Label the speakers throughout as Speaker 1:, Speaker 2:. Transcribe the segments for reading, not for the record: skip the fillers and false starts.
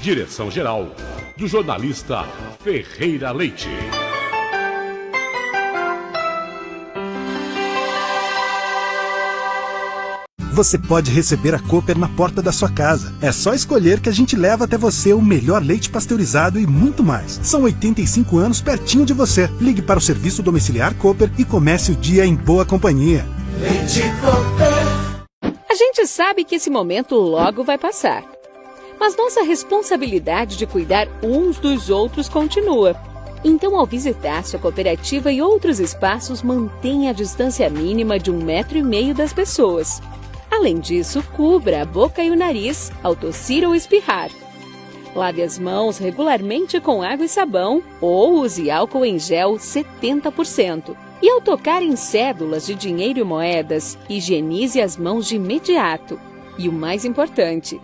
Speaker 1: Direção-geral do jornalista Ferreira Leite.
Speaker 2: Você pode receber a Cooper na porta da sua casa. É só escolher que a gente leva até você o melhor leite pasteurizado e muito mais. São 85 anos pertinho de você. Ligue para o serviço domiciliar Cooper e comece o dia em boa companhia.
Speaker 3: Leite Cooper.
Speaker 4: A gente sabe que esse momento logo vai passar. Mas nossa responsabilidade de cuidar uns dos outros continua. Então, ao visitar sua cooperativa e outros espaços, mantenha a distância mínima de 1,5 metro das pessoas. Além disso, cubra a boca e o nariz ao tossir ou espirrar. Lave as mãos regularmente com água e sabão ou use álcool em gel 70%. E ao tocar em cédulas de dinheiro e moedas, higienize as mãos de imediato. E o mais importante,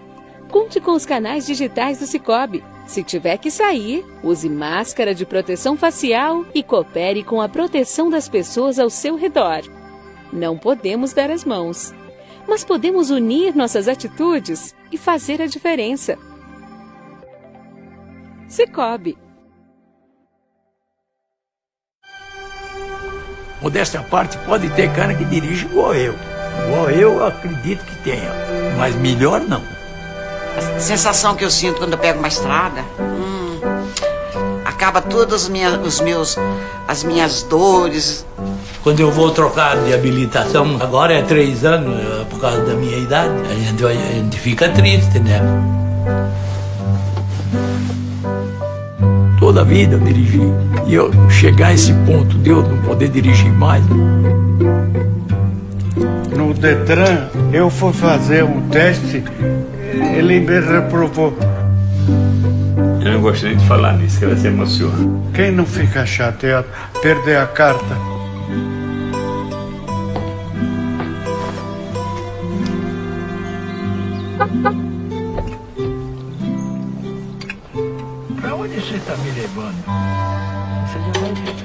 Speaker 4: conte com os canais digitais do Sicoob. Se tiver que sair, use máscara de proteção facial e coopere com a proteção das pessoas ao seu redor. Não podemos dar as mãos, mas podemos unir nossas atitudes e fazer a diferença. Sicoob.
Speaker 5: Modéstia à parte, pode ter cara que dirige igual eu. Igual eu acredito que tenha, mas melhor não.
Speaker 6: A sensação que eu sinto quando eu pego uma estrada, acaba todas as minhas dores.
Speaker 5: Quando eu vou trocar de habilitação, agora é 3 anos, por causa da minha idade, a gente fica triste, né? Toda a vida eu dirigi. E eu chegar a esse ponto de eu não poder dirigir mais.
Speaker 7: No Detran, eu fui fazer um teste, ele me reprovou.
Speaker 8: Eu não gosto nem de falar nisso, que ela se emociona.
Speaker 7: Quem não fica chateado, perder a carta?
Speaker 5: Pra onde você está me levando? Você já vai ver.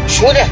Speaker 6: Júlia?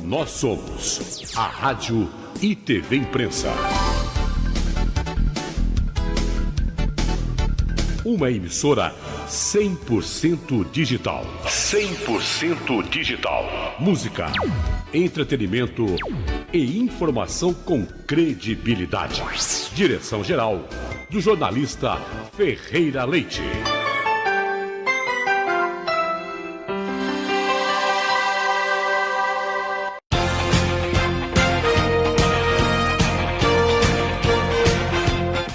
Speaker 1: Nós somos a Rádio e TV Imprensa. Uma emissora 100% digital. 100% digital. Música, entretenimento e informação com credibilidade. Direção-geral do jornalista Ferreira Leite.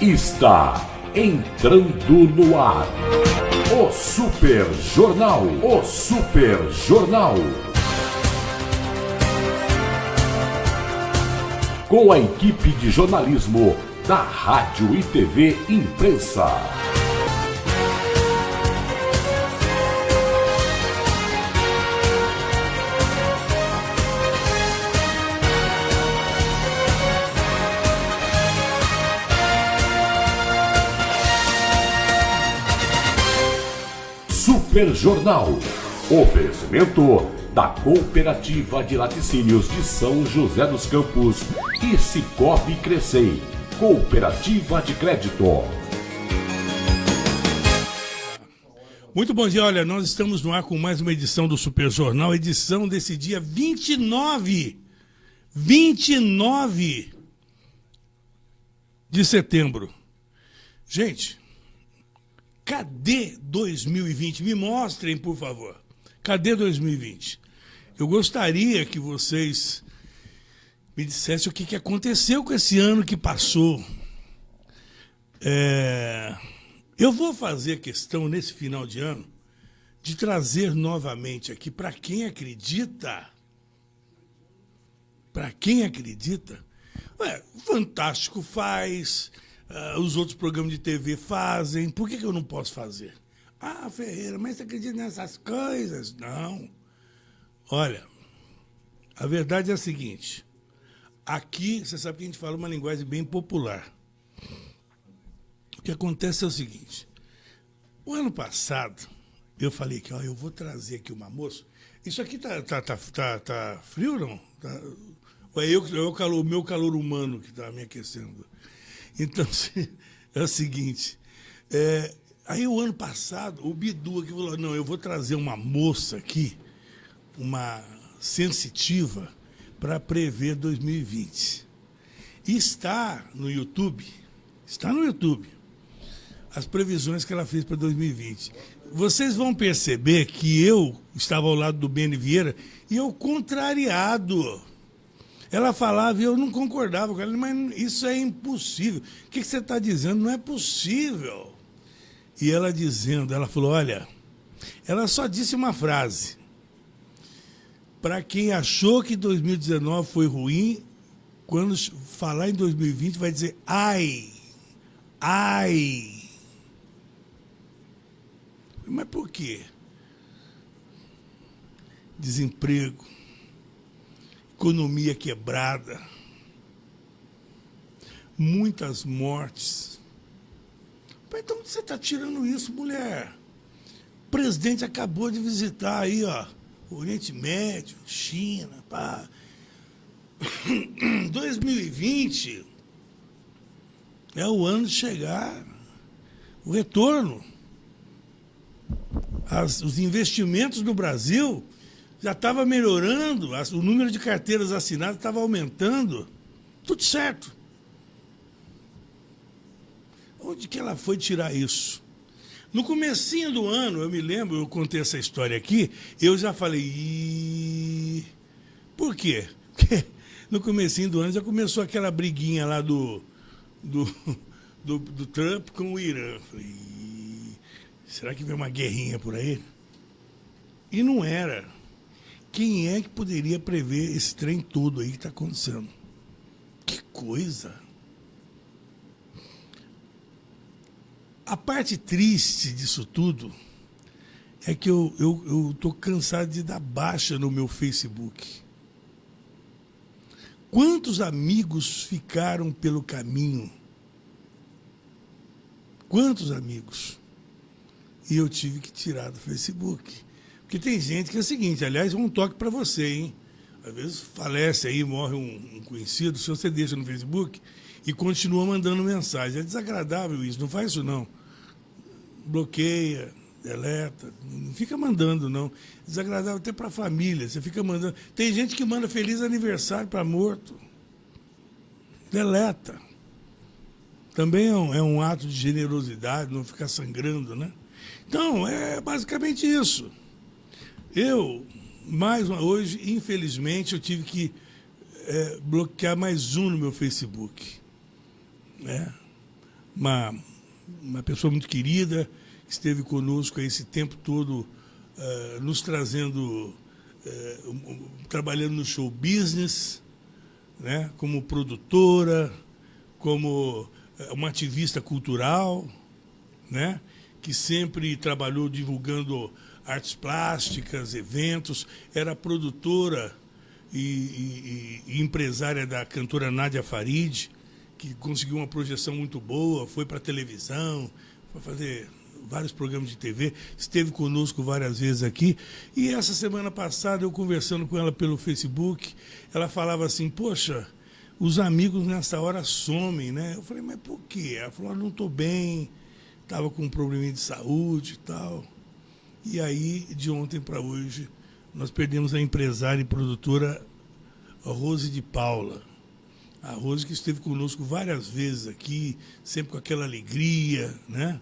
Speaker 1: Está entrando no ar o Super Jornal. O Super Jornal. Com a equipe de jornalismo da Rádio e TV Imprensa. Super Jornal. Oferecimento da Cooperativa de Laticínios de São José dos Campos e Cicobi Crescei, Cooperativa de Crédito.
Speaker 9: Muito bom dia, olha, nós estamos no ar com mais uma edição do Super Jornal, edição desse dia 29 de setembro. Gente, cadê 2020? Me mostrem, por favor. Cadê 2020? Eu gostaria que vocês me dissessem o que aconteceu com esse ano que passou. Eu vou fazer questão, nesse final de ano, de trazer novamente aqui, para quem acredita, o Fantástico faz, os outros programas de TV fazem, por que eu não posso fazer? Ah, Ferreira, mas você acredita nessas coisas? Não. Olha, a verdade é a seguinte, aqui, você sabe que a gente fala uma linguagem bem popular. O que acontece é o seguinte, o ano passado, eu falei que eu vou trazer aqui uma moça, isso aqui tá frio ou não? Ou é o meu calor humano que está me aquecendo? Então, é o seguinte, aí o ano passado, o Bidu aqui falou, não, eu vou trazer uma moça aqui, uma sensitiva, para prever 2020. E está no YouTube, as previsões que ela fez para 2020. Vocês vão perceber que eu estava ao lado do Beni Vieira e eu contrariado. Ela falava e eu não concordava com ela, mas isso é impossível. O que você está dizendo? Não é possível. E ela falou, olha, ela só disse uma frase. Para quem achou que 2019 foi ruim, quando falar em 2020 vai dizer, ai. Mas por quê? Desemprego, economia quebrada, muitas mortes. Mas então você está tirando isso, mulher? O presidente acabou de visitar aí, o Oriente Médio, China, pá. 2020 é o ano de chegar, o retorno. Os investimentos no Brasil já estavam melhorando, o número de carteiras assinadas estava aumentando, tudo certo. Onde que ela foi tirar isso? No comecinho do ano, eu me lembro, eu contei essa história aqui, eu já falei, por quê? Porque no comecinho do ano já começou aquela briguinha lá do Trump com o Irã. Falei, será que vem uma guerrinha por aí? E não era. Quem é que poderia prever esse trem todo aí que está acontecendo? Que coisa! A parte triste disso tudo é que eu tô cansado de dar baixa no meu Facebook. Quantos amigos ficaram pelo caminho? Quantos amigos? E eu tive que tirar do Facebook. Porque tem gente que é o seguinte, aliás, um toque para você, hein? Às vezes falece aí, morre um conhecido, se você deixa no Facebook e continua mandando mensagem. É desagradável isso, não faz isso não. Bloqueia, deleta, não fica mandando não. Desagradável até para a família, você fica mandando. Tem gente que manda feliz aniversário para morto. Deleta. Também é um ato de generosidade, não ficar sangrando, né? Então, é basicamente isso. Hoje, infelizmente, eu tive que bloquear mais um no meu Facebook. Uma pessoa muito querida, que esteve conosco esse tempo todo, nos trazendo, trabalhando no show business, né? Como produtora, como uma ativista cultural, né? Que sempre trabalhou divulgando artes plásticas, eventos, era produtora e empresária da cantora Nádia Farid, que conseguiu uma projeção muito boa, foi para a televisão, foi fazer vários programas de TV, esteve conosco várias vezes aqui. E essa semana passada, eu conversando com ela pelo Facebook, ela falava assim, poxa, os amigos nessa hora somem, né? Eu falei, mas por quê? Ela falou, não estou bem, estava com um probleminha de saúde e tal. E aí, de ontem para hoje, nós perdemos a empresária e produtora Rose de Paula. A Rose que esteve conosco várias vezes aqui, sempre com aquela alegria, né?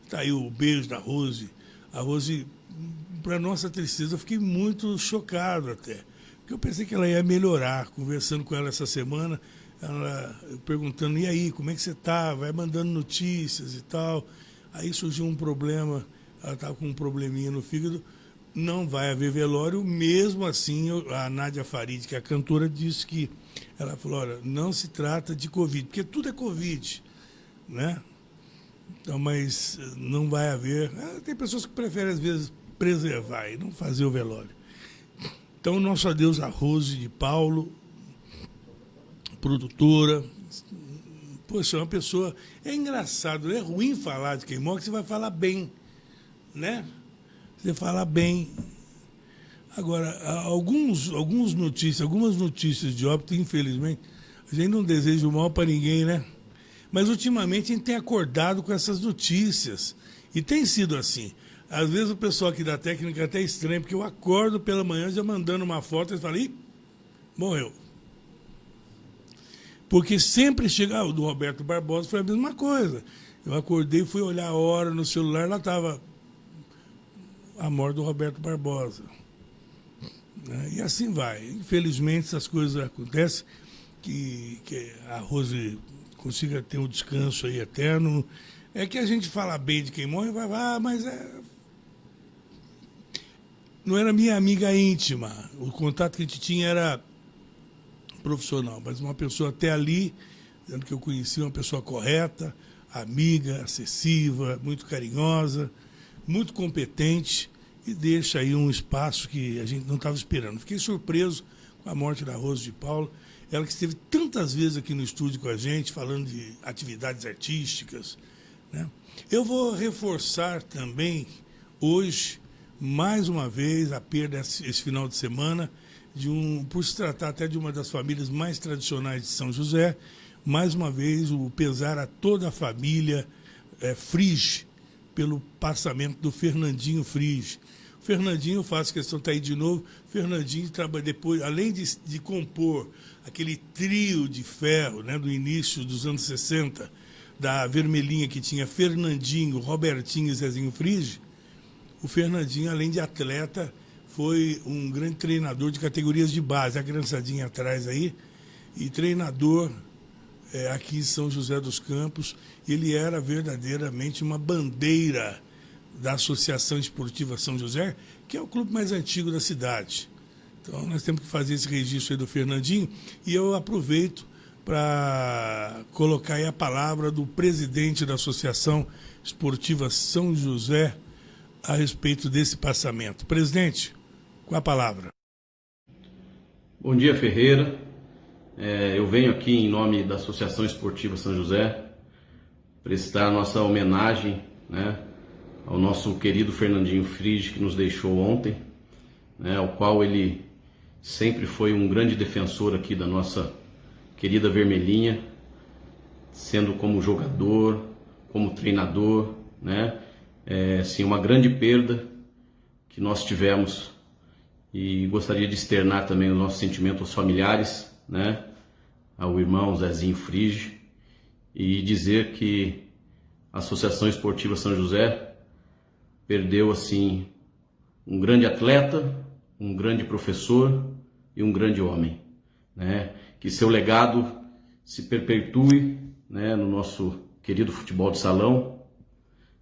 Speaker 9: Tá aí o beijo da Rose. A Rose, para nossa tristeza, eu fiquei muito chocado até. Porque eu pensei que ela ia melhorar. Conversando com ela essa semana, ela perguntando, e aí, como é que você tá? Vai mandando notícias e tal. Aí surgiu um problema, ela estava com um probleminha no fígado. Não vai haver velório, mesmo assim, a Nádia Farid, que é a cantora, disse que, ela falou, olha, não se trata de Covid, porque tudo é Covid, né? Então, mas não vai haver, tem pessoas que preferem, às vezes, preservar e não fazer o velório. Então, nosso adeus a Rose de Paulo, produtora, poxa, é uma pessoa, é engraçado, é ruim falar de quem morre, que você vai falar bem, né? Você fala bem. Agora, algumas notícias de óbito, infelizmente, a gente não deseja o mal para ninguém, né? Mas, ultimamente, a gente tem acordado com essas notícias. E tem sido assim. Às vezes, o pessoal aqui da técnica é até estranho, porque eu acordo pela manhã já mandando uma foto e falo, ih, morreu. Porque sempre chega... o do Roberto Barbosa foi a mesma coisa. Eu acordei, fui olhar a hora no celular, lá estava... a morte do Roberto Barbosa. E assim vai. Infelizmente, essas coisas acontecem, que a Rose consiga ter um descanso aí eterno. É que a gente fala bem de quem morre, vai, mas não era minha amiga íntima. O contato que a gente tinha era profissional, mas uma pessoa até ali, dizendo que eu conhecia, uma pessoa correta, amiga, acessível, muito carinhosa, muito competente, e deixa aí um espaço que a gente não estava esperando. Fiquei surpreso com a morte da Rose de Paula, ela que esteve tantas vezes aqui no estúdio com a gente, falando de atividades artísticas, né? Eu vou reforçar também, hoje, mais uma vez, a perda esse final de semana, por se tratar até de uma das famílias mais tradicionais de São José, mais uma vez, o pesar a toda a família Frige, pelo passamento do Fernandinho Frige. O Fernandinho, eu faço questão de estar aí de novo, Fernandinho trabalha depois, além de compor aquele trio de ferro, né, do início dos anos 60, da Vermelhinha, que tinha Fernandinho, Robertinho e Zezinho Frige, o Fernandinho, além de atleta, foi um grande treinador de categorias de base, a criançadinha atrás aí, e treinador aqui em São José dos Campos. Ele era verdadeiramente uma bandeira da Associação Esportiva São José, que é o clube mais antigo da cidade. Então, nós temos que fazer esse registro aí do Fernandinho, e eu aproveito para colocar aí a palavra do presidente da Associação Esportiva São José a respeito desse passamento. Presidente, com a palavra.
Speaker 10: Bom dia, Ferreira. Eu venho aqui em nome da Associação Esportiva São José prestar nossa homenagem, né, ao nosso querido Fernandinho Frige, que nos deixou ontem, né, ao qual ele sempre foi um grande defensor aqui da nossa querida Vermelhinha, sendo como jogador, como treinador, né, assim, uma grande perda que nós tivemos, e gostaria de externar também o nosso sentimento aos familiares, né, ao irmão Zezinho Frige, e dizer que a Associação Esportiva São José perdeu assim um grande atleta, um grande professor e um grande homem, né? Que seu legado se perpetue, né, no nosso querido futebol de salão.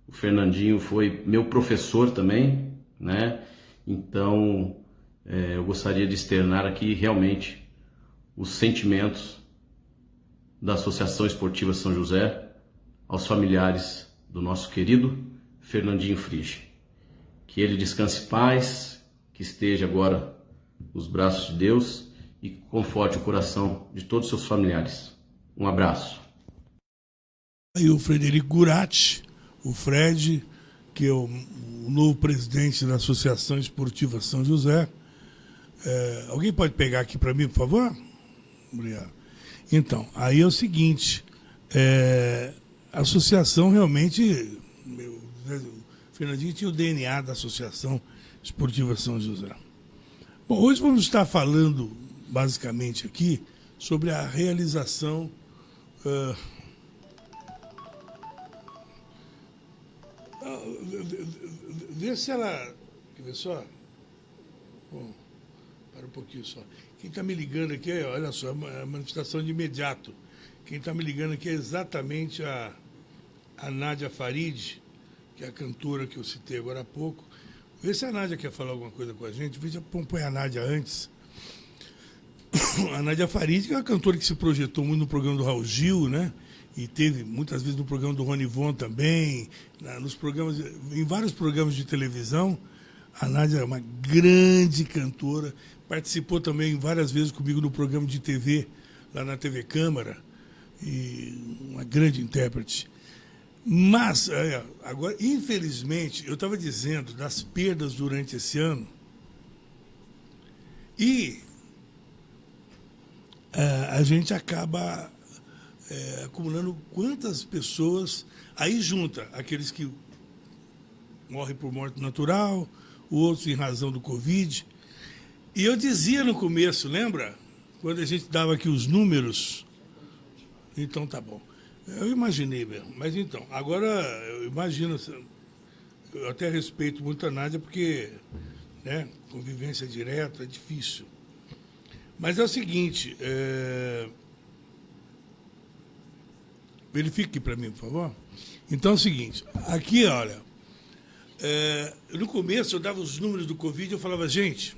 Speaker 10: O Fernandinho foi meu professor também, né? Então eu gostaria de externar aqui realmente os sentimentos da Associação Esportiva São José aos familiares do nosso querido Fernandinho Frige. Que ele descanse em paz, que esteja agora nos braços de Deus e conforte o coração de todos os seus familiares. Um abraço.
Speaker 9: Aí o Frederico Gurati, o Fred, que é o novo presidente da Associação Esportiva São José. Alguém pode pegar aqui para mim, por favor? Obrigado. Então, aí é o seguinte, a associação realmente, o Fernandinho tinha o DNA da Associação Esportiva São José. Bom, hoje vamos estar falando, basicamente aqui, sobre a realização vê se ela... Quer ver só? Bom, para um pouquinho só. Quem está me ligando aqui, olha só, é a manifestação de imediato. Quem está me ligando aqui é exatamente a Nádia Farid, que é a cantora que eu citei agora há pouco. Vê se a Nádia quer falar alguma coisa com a gente. Veja, põe a Nádia antes. A Nádia Farid, que é uma cantora que se projetou muito no programa do Raul Gil, né? E teve muitas vezes no programa do Rony Von também, nos programas, em vários programas de televisão. A Nádia é uma grande cantora, participou também várias vezes comigo no programa de TV, lá na TV Câmara, e uma grande intérprete. Mas, agora, infelizmente, eu estava dizendo das perdas durante esse ano, e a gente acaba acumulando quantas pessoas, aí junta aqueles que morrem por morte natural, outros em razão do Covid. E eu dizia no começo, lembra? Quando a gente dava aqui os números, então tá bom. Eu imaginei mesmo, mas então, agora eu imagino, eu até respeito muito a Nádia, porque, né, convivência direta é difícil. Mas é o seguinte, verifique para mim, por favor. Então é o seguinte, aqui, olha, no começo eu dava os números do Covid e eu falava, gente,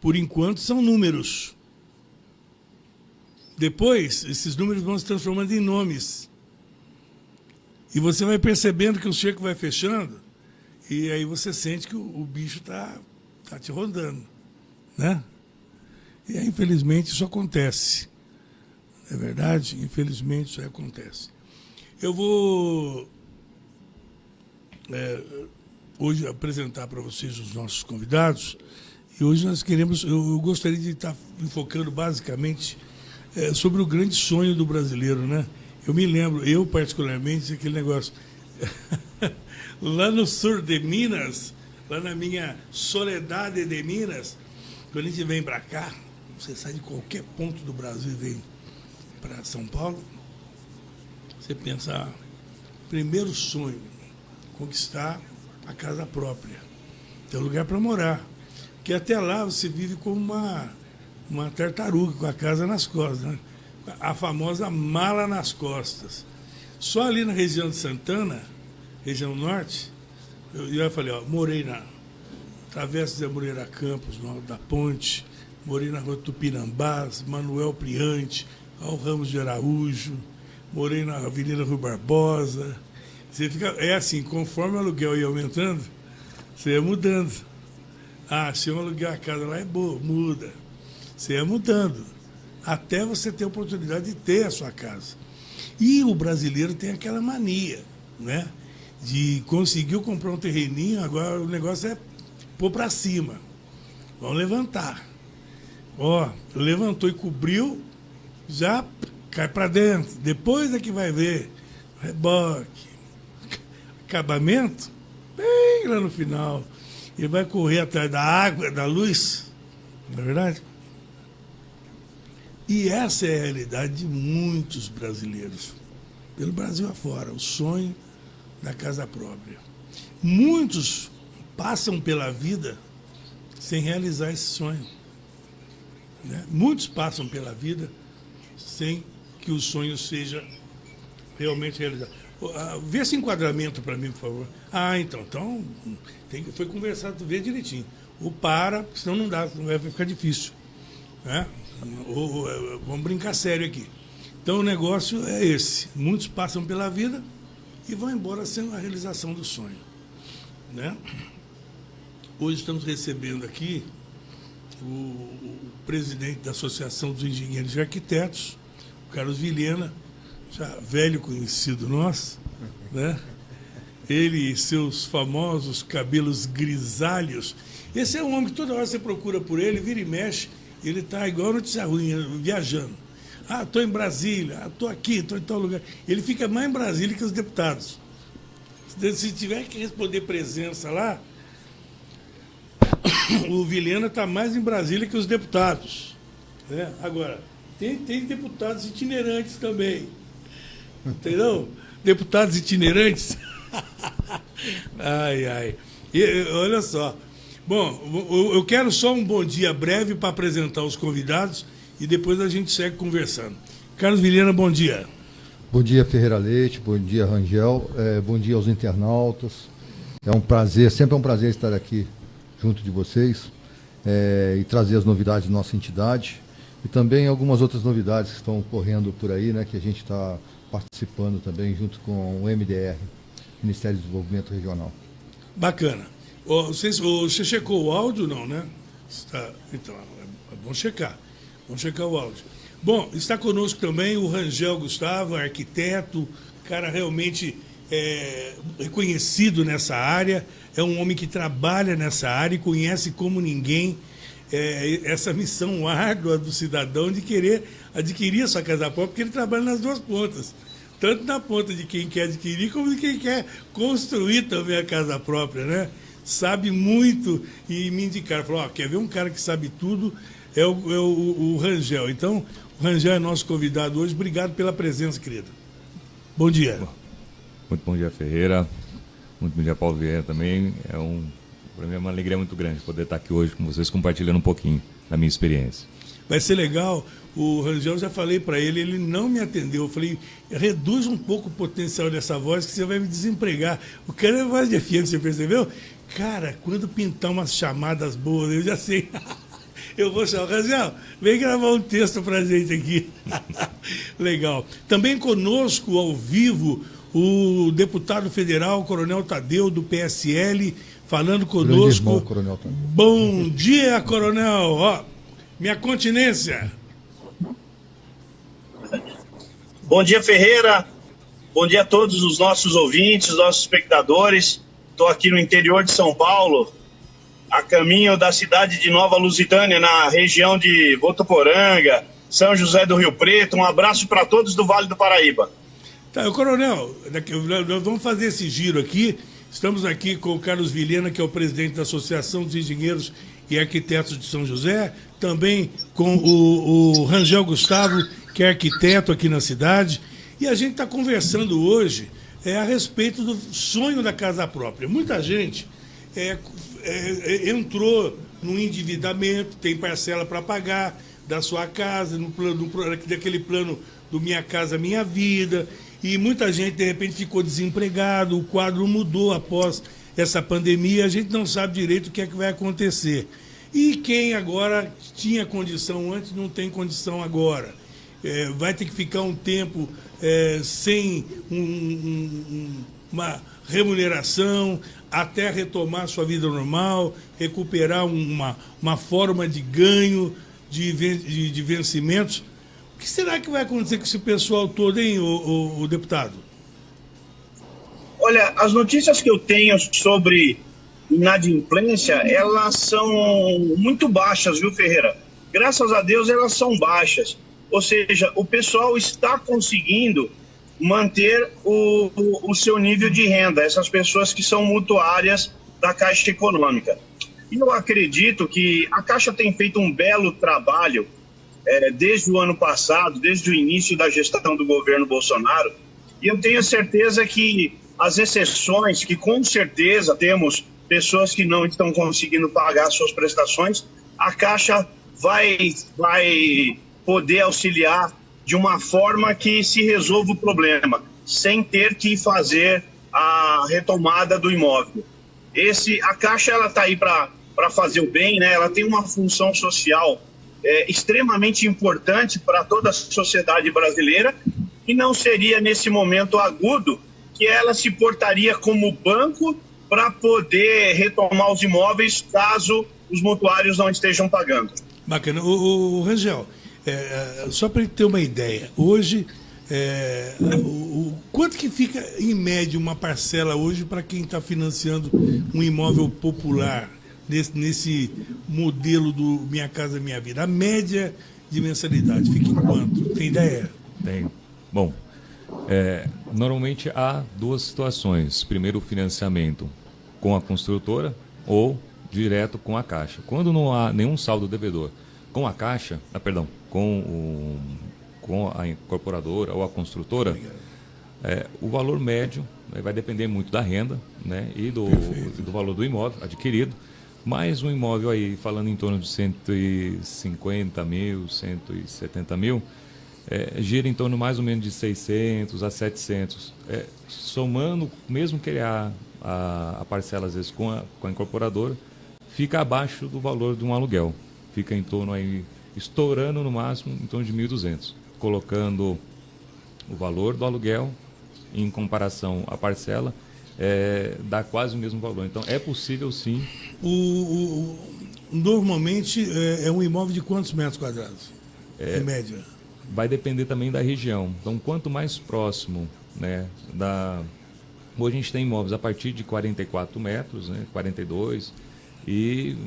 Speaker 9: por enquanto são números. Depois, esses números vão se transformando em nomes. E você vai percebendo que o cerco vai fechando, e aí você sente que o bicho está te rondando, né? E aí, infelizmente, isso acontece. É verdade? Infelizmente, isso acontece. Eu vou hoje apresentar para vocês os nossos convidados. E hoje eu gostaria de estar enfocando basicamente sobre o grande sonho do brasileiro, né? Eu me lembro, eu particularmente, aquele negócio. Lá no sul de Minas, lá na minha soledade de Minas, quando a gente vem para cá, você sai de qualquer ponto do Brasil e vem para São Paulo, você pensa, primeiro sonho, conquistar a casa própria, ter um lugar para morar. Porque até lá você vive como uma tartaruga, com a casa nas costas, né? A famosa mala nas costas. Só ali na região de Santana, região norte, eu falei, morei na Travessa de Amoreira Campos, no Alto da Ponte, morei na Rua Tupinambás, Manuel Priante, ao Ramos de Araújo, morei na Avenida Rui Barbosa. Você fica, assim, conforme o aluguel ia aumentando, você ia mudando. Se eu aluguei a casa lá é boa, muda. Você ia mudando, até você ter a oportunidade de ter a sua casa. E o brasileiro tem aquela mania, né? De conseguiu comprar um terreninho, agora o negócio é pôr para cima. Vamos levantar. Levantou e cobriu, já cai para dentro. Depois é que vai ver reboque, acabamento, bem lá no final. Ele vai correr atrás da água, da luz, não é verdade? E essa é a realidade de muitos brasileiros, pelo Brasil afora, o sonho da casa própria. Muitos passam pela vida sem realizar esse sonho, né? Muitos passam pela vida sem que o sonho seja realmente realizado. Vê esse enquadramento para mim, por favor. Então foi conversado, vê direitinho. Senão não dá, vai ficar difícil, né? Vamos brincar sério aqui. Então o negócio é esse. Muitos passam pela vida e vão embora sem a realização do sonho, né? Hoje estamos recebendo aqui o presidente da Associação dos Engenheiros e Arquitetos, o Carlos Vilhena, já velho conhecido nosso, né? Ele e seus famosos cabelos grisalhos. Esse é um homem que toda hora você procura por ele, vira e mexe, ele tá igual notícia ruim, viajando. Ah, tô em Brasília, tô aqui, tô em tal lugar. Ele fica mais em Brasília que os deputados. Se tiver que responder presença lá, o Vilhena está mais em Brasília que os deputados. Né? Agora, tem deputados itinerantes também. Entendeu? Deputados itinerantes. Ai, ai. E, olha só. Bom, eu quero só um bom dia breve para apresentar os convidados e depois a gente segue conversando. Carlos Vilhena, bom dia.
Speaker 11: Bom dia, Ferreira Leite, bom dia, Rangel, bom dia aos internautas. É um prazer, sempre é um prazer estar aqui junto de vocês e trazer as novidades da nossa entidade e também algumas outras novidades que estão ocorrendo por aí, né, que a gente está participando também junto com o MDR, Ministério do Desenvolvimento Regional.
Speaker 9: Bacana. Você checou o áudio, não, né? Então, é bom checar. Vamos checar o áudio. Bom, está conosco também o Rangel Gustavo, arquiteto, cara realmente reconhecido nessa área, é um homem que trabalha nessa área e conhece como ninguém essa missão árdua do cidadão de querer adquirir a sua casa própria, porque ele trabalha nas duas pontas. Tanto na ponta de quem quer adquirir, como de quem quer construir também a casa própria, né? Sabe muito e me indicaram. Falou, quer ver um cara que sabe tudo? É o Rangel. Então, o Rangel é nosso convidado hoje. Obrigado pela presença, querida. Bom dia.
Speaker 8: Muito bom dia, Ferreira. Muito bom dia, Paulo Vieira também. Para mim é uma alegria muito grande poder estar aqui hoje com vocês, compartilhando um pouquinho da minha experiência.
Speaker 9: Vai ser legal. O Rangel, já falei para ele não me atendeu. Eu falei, reduz um pouco o potencial dessa voz que você vai me desempregar. O cara é voz de FM, você percebeu? Cara, quando pintar umas chamadas boas, eu já sei. Eu vou chamar. Rangel, vem gravar um texto pra gente aqui. Legal. Também conosco, ao vivo, o deputado federal, Coronel Tadeu, do PSL, falando conosco.
Speaker 11: Irmão, Coronel Tadeu.
Speaker 9: Bom dia, Coronel. Ó, minha continência.
Speaker 12: Bom dia, Ferreira. Bom dia a todos os nossos ouvintes, nossos espectadores. Estou aqui no interior de São Paulo, a caminho da cidade de Nova Lusitânia, na região de Votuporanga, São José do Rio Preto. Um abraço para todos do Vale do Paraíba.
Speaker 9: Tá, Coronel, nós vamos fazer esse giro aqui. Estamos aqui com o Carlos Vilhena, que é o presidente da Associação dos Engenheiros e Arquitetos de São José, também com o Rangel Gustavo, que é arquiteto aqui na cidade, e a gente está conversando hoje a respeito do sonho da casa própria. Muita gente entrou no endividamento, tem parcela para pagar da sua casa, daquele plano do Minha Casa Minha Vida, e muita gente de repente ficou desempregado, o quadro mudou após essa pandemia, a gente não sabe direito o que é que vai acontecer. E quem agora tinha condição antes não tem condição agora. Vai ter que ficar um tempo sem uma remuneração até retomar sua vida normal, recuperar uma forma de ganho, de vencimentos. O que será que vai acontecer com esse pessoal todo, hein, o deputado?
Speaker 12: Olha, as notícias que eu tenho sobre inadimplência, elas são muito baixas, viu, Ferreira? Graças a Deus, elas são baixas. Ou seja, o pessoal está conseguindo manter o seu nível de renda, essas pessoas que são mutuárias da Caixa Econômica. E eu acredito que a Caixa tem feito um belo trabalho desde o ano passado, desde o início da gestão do governo Bolsonaro, e eu tenho certeza que as exceções, que com certeza temos pessoas que não estão conseguindo pagar suas prestações, a Caixa vai poder auxiliar de uma forma que se resolva o problema, sem ter que fazer a retomada do imóvel. A Caixa está aí para fazer o bem, né? Ela tem uma função social extremamente importante para toda a sociedade brasileira, e não seria nesse momento agudo que ela se portaria como banco para poder retomar os imóveis caso os mutuários não estejam pagando.
Speaker 9: Bacana. O Rangel, só para ter uma ideia, hoje Quanto que fica, em média, uma parcela hoje para quem está financiando um imóvel popular, nesse modelo do Minha Casa Minha Vida? A média de mensalidade fica em quanto? Tem ideia?
Speaker 8: Tem. Bom, normalmente há duas situações. Primeiro, o financiamento com a construtora ou direto com a Caixa. Quando não há nenhum saldo devedor com a Caixa, com a incorporadora ou a construtora, o valor médio vai depender muito da renda, né, e do valor do imóvel adquirido, mas um imóvel aí, falando em torno de 150 mil, 170 mil, gira em torno mais ou menos de 600 a 700. Somando, mesmo que a parcela, às vezes, com a incorporadora, fica abaixo do valor de um aluguel. Fica em torno aí, estourando no máximo, em torno de 1.200. Colocando o valor do aluguel em comparação à parcela, dá quase o mesmo valor. Então, é possível, sim.
Speaker 9: Normalmente, é um imóvel de quantos metros quadrados, em média?
Speaker 8: Vai depender também da região. Então, quanto mais próximo, né, hoje a gente tem imóveis a partir de 44 metros, né, 42, e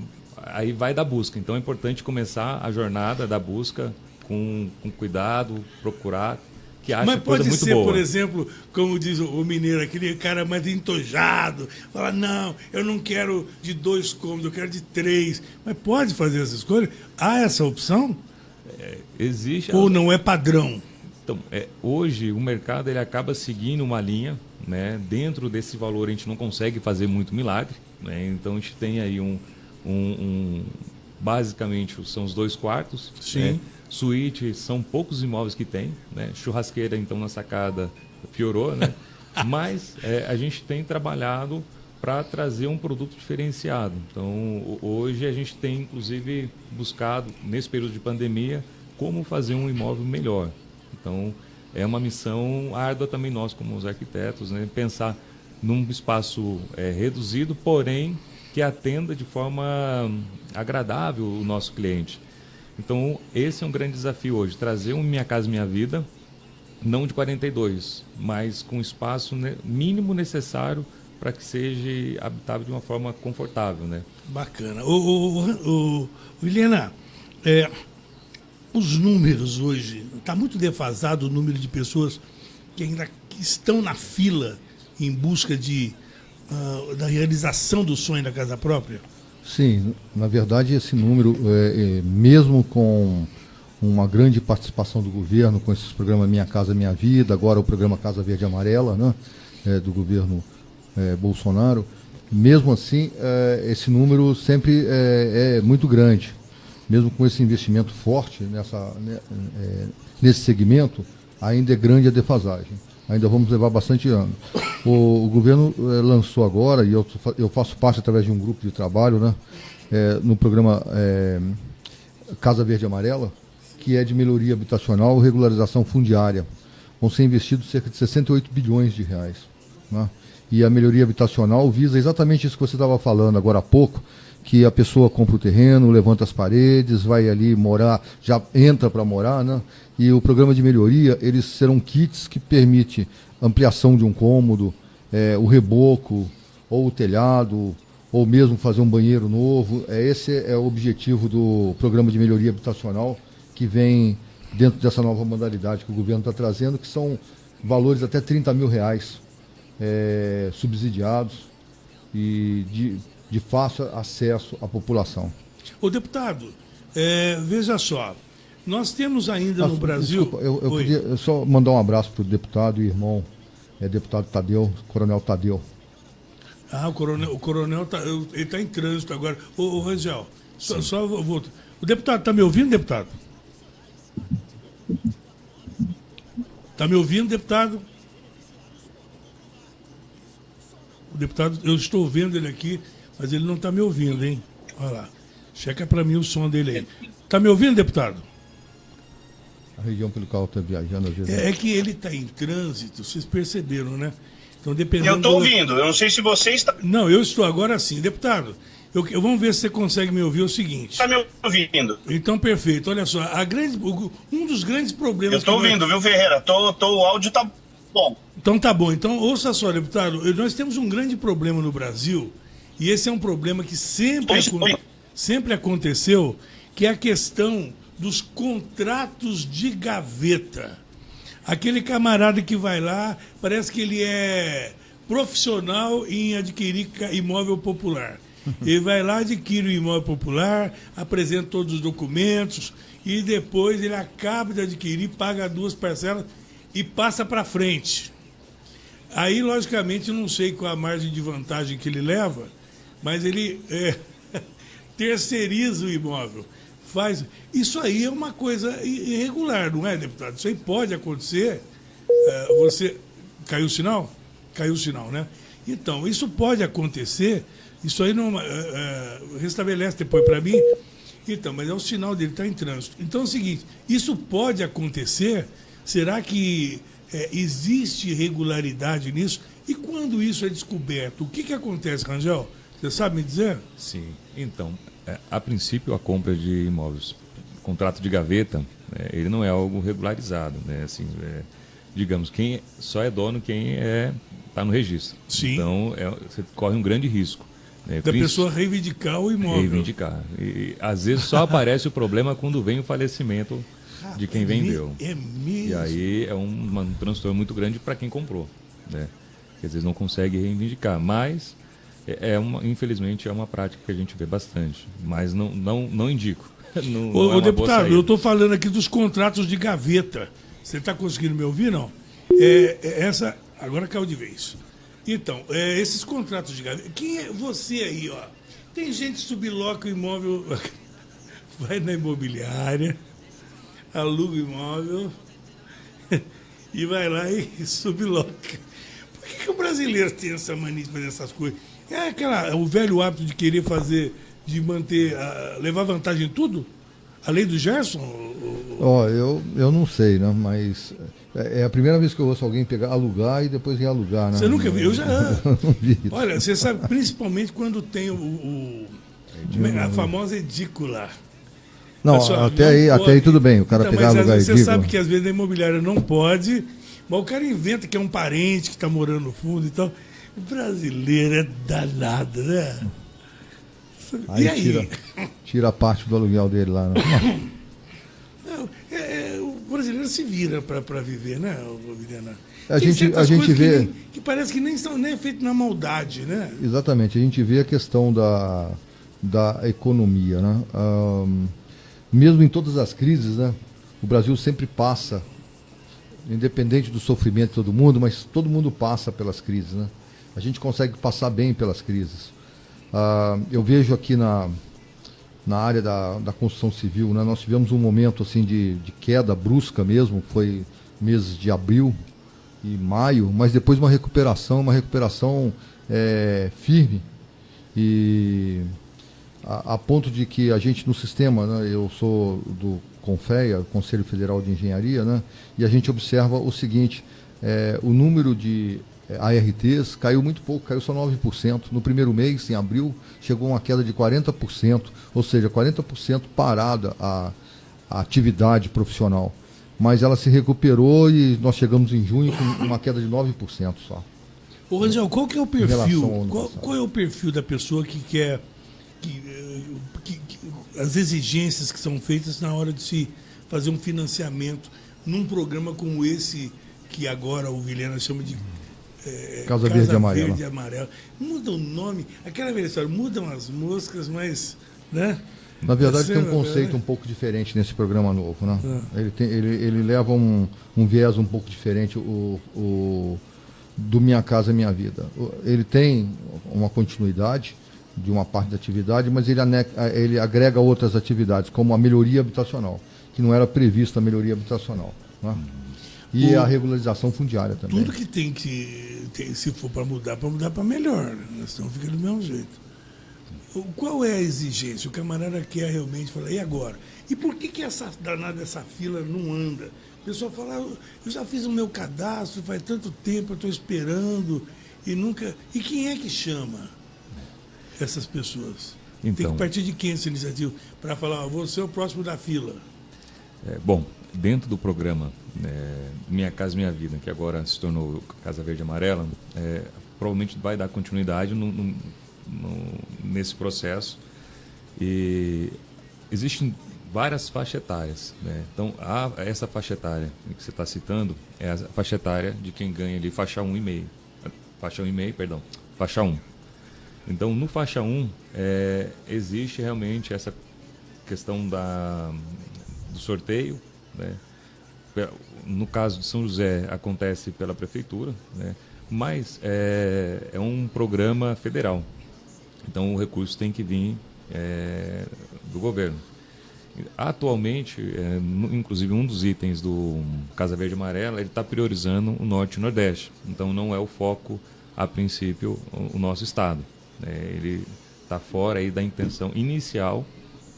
Speaker 8: aí vai da busca. Então, é importante começar a jornada da busca com cuidado, procurar, que acha coisa muito boa.
Speaker 9: Mas pode ser, por exemplo, como diz o mineiro, aquele cara mais entojado, fala, não, eu não quero de 2 cômodos, eu quero de 3. Mas pode fazer essa escolha? Há essa opção?
Speaker 8: Existe.
Speaker 9: Ou não é padrão?
Speaker 8: Então, hoje o mercado ele acaba seguindo uma linha, né? Dentro desse valor a gente não consegue fazer muito milagre, né? Então a gente tem aí basicamente são os 2 quartos.
Speaker 9: Sim.
Speaker 8: Né? Suíte são poucos imóveis que tem, né? Churrasqueira então na sacada piorou, né? Mas a gente tem trabalhado para trazer um produto diferenciado. Então, hoje a gente tem, inclusive, buscado, nesse período de pandemia, como fazer um imóvel melhor. Então, é uma missão árdua também nós, como os arquitetos, né? Pensar num espaço reduzido, porém, que atenda de forma agradável o nosso cliente. Então, esse é um grande desafio hoje, trazer um Minha Casa Minha Vida, não de 42, mas com o espaço mínimo necessário para que seja habitável de uma forma confortável, né?
Speaker 9: Bacana. Helena, os números hoje, está muito defasado o número de pessoas que ainda estão na fila em busca da realização do sonho da casa própria?
Speaker 11: Sim, na verdade esse número, mesmo com uma grande participação do governo, com esses programas Minha Casa Minha Vida, agora o programa Casa Verde e Amarela, né, do governo Bolsonaro, mesmo assim esse número sempre é muito grande. Mesmo com esse investimento forte nesse segmento, ainda é grande a defasagem. Ainda vamos levar bastante anos. O governo lançou agora, e eu faço parte através de um grupo de trabalho, né, no programa Casa Verde e Amarela, que é de melhoria habitacional e regularização fundiária. Vão ser investidos cerca de 68 bilhões de reais. Né? E a melhoria habitacional visa exatamente isso que você estava falando agora há pouco, que a pessoa compra o terreno, levanta as paredes, vai ali morar, já entra para morar, né? E o programa de melhoria, eles serão kits que permitem ampliação de um cômodo, o reboco, ou o telhado, ou mesmo fazer um banheiro novo. Esse é o objetivo do programa de melhoria habitacional, que vem dentro dessa nova modalidade que o governo está trazendo, que são valores até 30 mil reais subsidiados e de fácil acesso à população.
Speaker 9: Ô deputado, veja só, nós temos ainda no Brasil...
Speaker 11: Desculpa, eu podia só mandar um abraço para o deputado e irmão, deputado Tadeu, coronel Tadeu.
Speaker 9: Ah, o coronel ele está em trânsito agora. Ô Rangel, só vou... O deputado está me ouvindo, deputado? Está me ouvindo, deputado? O deputado, eu estou vendo ele aqui, mas ele não está me ouvindo, hein? Olha lá. Checa para mim o som dele aí. Está me ouvindo, deputado?
Speaker 11: A região pelo qual está viajando às vezes.
Speaker 9: É que ele está em trânsito, vocês perceberam, né? Então, dependendo.
Speaker 12: Eu estou ouvindo, eu não sei se você está.
Speaker 9: Não, eu estou agora sim. Deputado, Vamos ver se você consegue me ouvir o seguinte.
Speaker 12: Está me ouvindo?
Speaker 9: Então, perfeito. Olha só, um dos grandes problemas...
Speaker 12: Eu estou ouvindo, viu, Ferreira? O áudio tá bom.
Speaker 9: Então tá bom. Então, ouça só, deputado. Nós temos um grande problema no Brasil, e esse é um problema que sempre aconteceu, que é a questão dos contratos de gaveta. Aquele camarada que vai lá, parece que ele é profissional em adquirir imóvel popular. Ele vai lá, adquire o imóvel popular, apresenta todos os documentos e depois ele acaba de adquirir, paga 2 parcelas e passa para frente. Aí, logicamente, não sei qual a margem de vantagem que ele leva, mas ele terceiriza o imóvel. Isso aí é uma coisa irregular, não é, deputado? Isso aí pode acontecer. Você... Caiu o sinal? Caiu o sinal, né? Então, isso pode acontecer. Isso aí não restabelece depois para mim. Então, mas é o sinal dele, está em trânsito. Então é o seguinte, isso pode acontecer. Será que existe irregularidade nisso? E quando isso é descoberto, o que acontece, Rangel? Você sabe me dizer?
Speaker 8: Sim. Então, a princípio, a compra de imóveis, contrato de gaveta, ele não é algo regularizado, né? Assim, digamos, só é dono quem está no registro.
Speaker 9: Sim.
Speaker 8: Então, você corre um grande risco.
Speaker 9: Da pessoa reivindicar o imóvel.
Speaker 8: Reivindicar. E às vezes só aparece o problema quando vem o falecimento de quem vendeu.
Speaker 9: É mesmo?
Speaker 8: E aí é um transtorno muito grande para quem comprou, né? Que às vezes não consegue reivindicar. Mas, infelizmente, é uma prática que a gente vê bastante. Mas não indico.
Speaker 9: Ô, deputado, eu estou falando aqui dos contratos de gaveta. Você está conseguindo me ouvir, não? Agora caiu de vez. Então, esses contratos de gaveta... Quem é você aí, ó? Tem gente que subloca o imóvel, vai na imobiliária, aluga o imóvel e vai lá e subloca. Por que o brasileiro tem essa mania de fazer essas coisas? O velho hábito de querer de manter, levar vantagem em tudo? A lei do Gerson?
Speaker 11: Eu não sei, né? Mas é a primeira vez que eu ouço alguém alugar e depois realugar, né?
Speaker 9: Você nunca viu? Eu já...
Speaker 11: não vi.
Speaker 9: Olha, você sabe, principalmente quando tem a famosa edícula.
Speaker 11: Não, até aí tudo bem, o cara pegar alugar edícula.
Speaker 9: Você sabe que às vezes a imobiliária não pode, mas o cara inventa que é um parente que está morando no fundo e tal. O brasileiro é danado, né?
Speaker 11: Aí,
Speaker 9: e aí?
Speaker 11: Tira a parte do aluguel dele lá. Né?
Speaker 9: O brasileiro se vira para viver, né, Viviana?
Speaker 11: A gente vê...
Speaker 9: Que parece que nem é feito na maldade, né?
Speaker 11: Exatamente, a gente vê a questão da economia, né? Mesmo em todas as crises, né? O Brasil sempre passa, independente do sofrimento de todo mundo, mas todo mundo passa pelas crises, né? A gente consegue passar bem pelas crises. Eu vejo aqui na área da construção civil, né, nós tivemos um momento assim de queda brusca mesmo, foi meses de abril e maio, mas depois uma recuperação firme, e a ponto de que a gente no sistema, né, eu sou do CONFEA, Conselho Federal de Engenharia, né, e a gente observa o seguinte, o número de ARTs caiu muito pouco, caiu só 9%. No primeiro mês, em abril, chegou uma queda de 40%, ou seja, 40% parada a atividade profissional. Mas ela se recuperou e nós chegamos em junho com uma queda de 9% só.
Speaker 9: Ô, Rangel, qual que é o perfil? Qual é o perfil da pessoa que quer as exigências que são feitas na hora de se fazer um financiamento num programa como esse que agora o Vilhena chama de
Speaker 11: Casa Verde e
Speaker 9: Amarela. Muda o nome, aquela velha história, mudam as moscas, mas, né?
Speaker 11: Na verdade tem um conceito um pouco diferente nesse programa novo, né? Ele leva um viés um pouco diferente, do Minha Casa Minha Vida. Ele tem uma continuidade de uma parte da atividade, mas ele agrega outras atividades, como a melhoria habitacional, que não era prevista a melhoria habitacional, né? E a regularização fundiária também.
Speaker 9: Tudo que tem se for para mudar para melhor, né? Nós estamos ficando do mesmo jeito. Qual é a exigência? O camarada quer realmente falar, e agora? E por que essa danada dessa fila não anda? O pessoal fala, eu já fiz o meu cadastro, faz tanto tempo, eu estou esperando, e nunca... E quem é que chama essas pessoas? Tem que partir de quem essa iniciativa? Para falar, você é o próximo da fila.
Speaker 8: Bom, dentro do programa Minha Casa Minha Vida, que agora se tornou Casa Verde e Amarela, provavelmente vai dar continuidade nesse processo. E existem várias faixas etárias, né? Então, essa faixa etária que você está citando é a faixa etária de quem ganha ali faixa 1,5. Faixa 1. Então, no faixa 1, existe realmente essa questão do sorteio, né? No caso de São José, acontece pela prefeitura, né? Mas é um programa federal. Então, o recurso tem que vir do governo. Atualmente, inclusive um dos itens do Casa Verde e Amarela, ele está priorizando o Norte e o Nordeste. Então, não é o foco, a princípio, o nosso estado. Ele está fora aí da intenção inicial,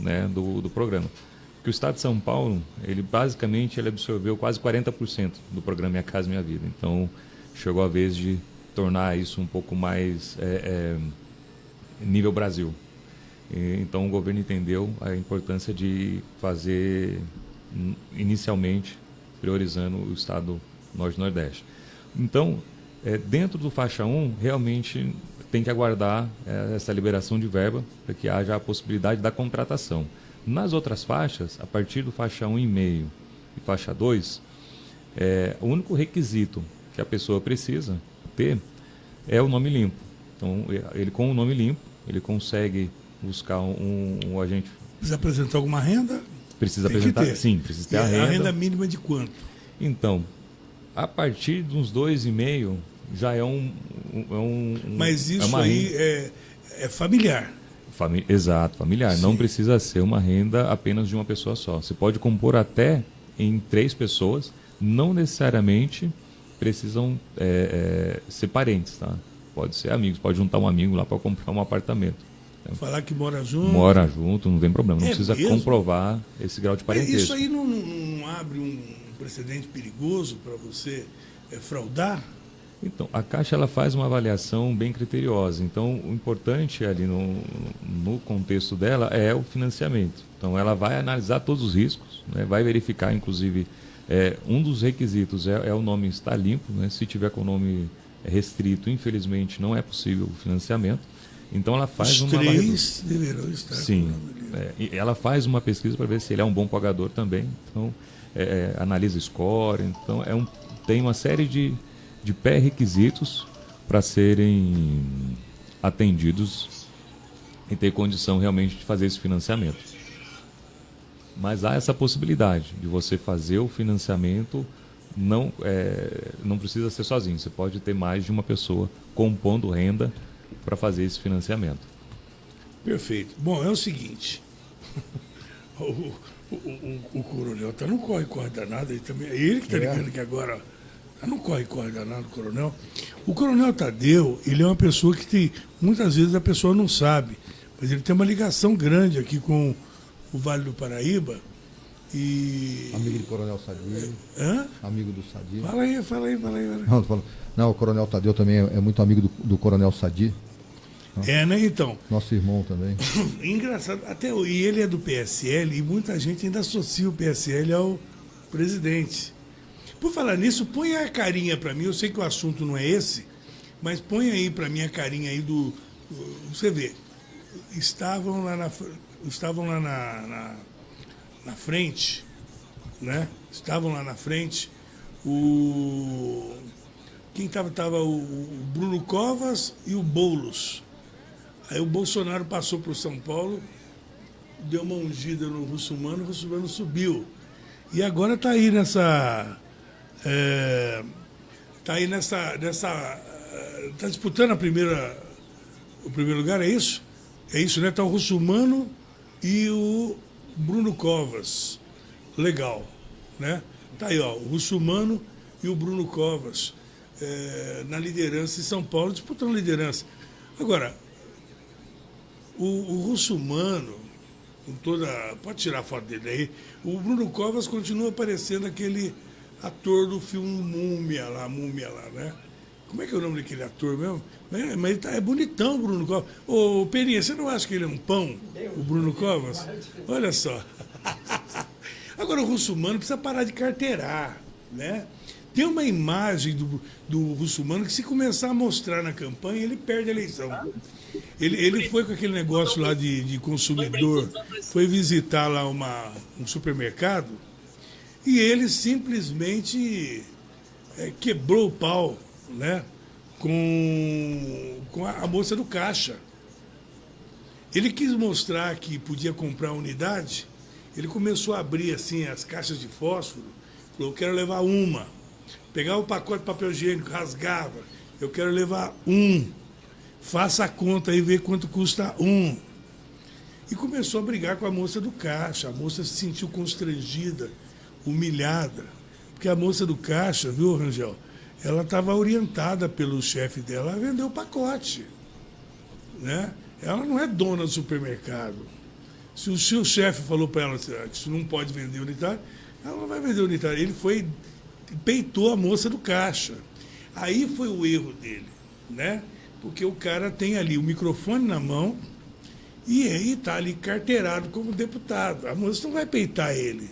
Speaker 8: né, do programa. Porque o estado de São Paulo, ele basicamente absorveu quase 40% do programa Minha Casa Minha Vida. Então, chegou a vez de tornar isso um pouco mais nível Brasil. Então o governo entendeu a importância de fazer inicialmente priorizando o estado Norte e Nordeste. Então, dentro do faixa 1, realmente tem que aguardar essa liberação de verba para que haja a possibilidade da contratação. Nas outras faixas, a partir do faixa 1,5 e faixa 2, o único requisito que a pessoa precisa ter é o nome limpo. Então, ele com o nome limpo, ele consegue buscar um agente.
Speaker 9: Precisa apresentar alguma renda?
Speaker 8: Precisa apresentar, sim, precisa ter a renda.
Speaker 9: A renda mínima de quanto?
Speaker 8: Então, a partir de uns 2,5 já é
Speaker 9: Mas isso aí é familiar.
Speaker 8: Exato, familiar.
Speaker 9: Sim.
Speaker 8: Não precisa ser uma renda apenas de uma pessoa só. Você pode compor até em 3 pessoas, não necessariamente precisam ser parentes, tá? Pode ser amigos, pode juntar um amigo lá para comprar um apartamento.
Speaker 9: Falar que mora junto.
Speaker 8: Mora junto, não tem problema. Não precisa
Speaker 9: mesmo?
Speaker 8: comprovar esse grau de parentesco.
Speaker 9: Isso aí não abre um precedente perigoso para você fraudar?
Speaker 8: Então, a Caixa ela faz uma avaliação bem criteriosa. Então, o importante ali no contexto dela é o financiamento. Então, ela vai analisar todos os riscos, né? Vai verificar, inclusive, um dos requisitos é o nome estar limpo, né? Se tiver com o nome restrito, infelizmente, não é possível o financiamento. Então ela faz
Speaker 9: Os 3 deverão estar.
Speaker 8: Sim, e ela faz uma pesquisa para ver se ele é um bom pagador também. Então analisa score. Então tem uma série de pré-requisitos para serem atendidos e ter condição realmente de fazer esse financiamento. Mas há essa possibilidade de você fazer o financiamento, não precisa ser sozinho. Você pode ter mais de uma pessoa compondo renda para fazer esse financiamento.
Speaker 9: Perfeito. Bom, é o seguinte, o coronel não corre danado, ele também, é ele que está ligando aqui agora, não corre danado, o coronel. O coronel Tadeu, ele é uma pessoa que muitas vezes a pessoa não sabe, mas ele tem uma ligação grande aqui com o Vale do Paraíba.
Speaker 11: Amigo do Coronel Sadi.
Speaker 9: Hã?
Speaker 11: Amigo do Sadi.
Speaker 9: Fala aí.
Speaker 11: Não, o Coronel Tadeu também é muito amigo do Coronel Sadi.
Speaker 9: Né, então.
Speaker 11: Nosso irmão também.
Speaker 9: Engraçado, e ele é do PSL e muita gente ainda associa o PSL ao presidente. Por falar nisso, põe a carinha para mim, eu sei que o assunto não é esse, mas põe aí para mim a carinha aí você vê, estavam lá na frente, né? Estavam lá na frente quem tava o Bruno Covas e o Boulos. Aí o Bolsonaro passou para o São Paulo, deu uma ungida no Russumano, o Russumano subiu. E agora está aí nessa... Está disputando o primeiro lugar, é isso? É isso, né? Está o Russumano e o Bruno Covas. Legal, né? Tá aí, ó, o Russumano e o Bruno Covas na liderança em São Paulo, disputando liderança. Agora, o Russumano, com toda... Pode tirar a foto dele aí. O Bruno Covas continua parecendo aquele ator do filme Múmia lá, né? Como é que é o nome daquele ator mesmo? Mas ele é bonitão, o Bruno Covas. Ô, Perinha, você não acha que ele é um pão, o Bruno Covas? Olha só. Agora, o Russomano precisa parar de carteirar, né? Tem uma imagem do Russomano que, se começar a mostrar na campanha, ele perde a eleição. Ele foi com aquele negócio lá de consumidor, foi visitar lá um supermercado e ele simplesmente quebrou o pau, né, com a moça do caixa. Ele quis mostrar que podia comprar unidade, ele começou a abrir assim as caixas de fósforo, falou, eu quero levar uma. Pegava o pacote de papel higiênico, rasgava, eu quero levar um. Faça a conta e vê quanto custa um. E começou a brigar com a moça do caixa. A moça se sentiu constrangida, humilhada. Porque a moça do caixa, viu, Rangel? Ela estava orientada pelo chefe dela a vender o pacote, né? Ela não é dona do supermercado. Se o seu chefe falou para ela que isso não pode vender unitário, ela não vai vender unitário. Ele peitou a moça do caixa. Aí foi o erro dele, né? Porque o cara tem ali o microfone na mão e está ali carteirado como deputado. A moça não vai peitar ele.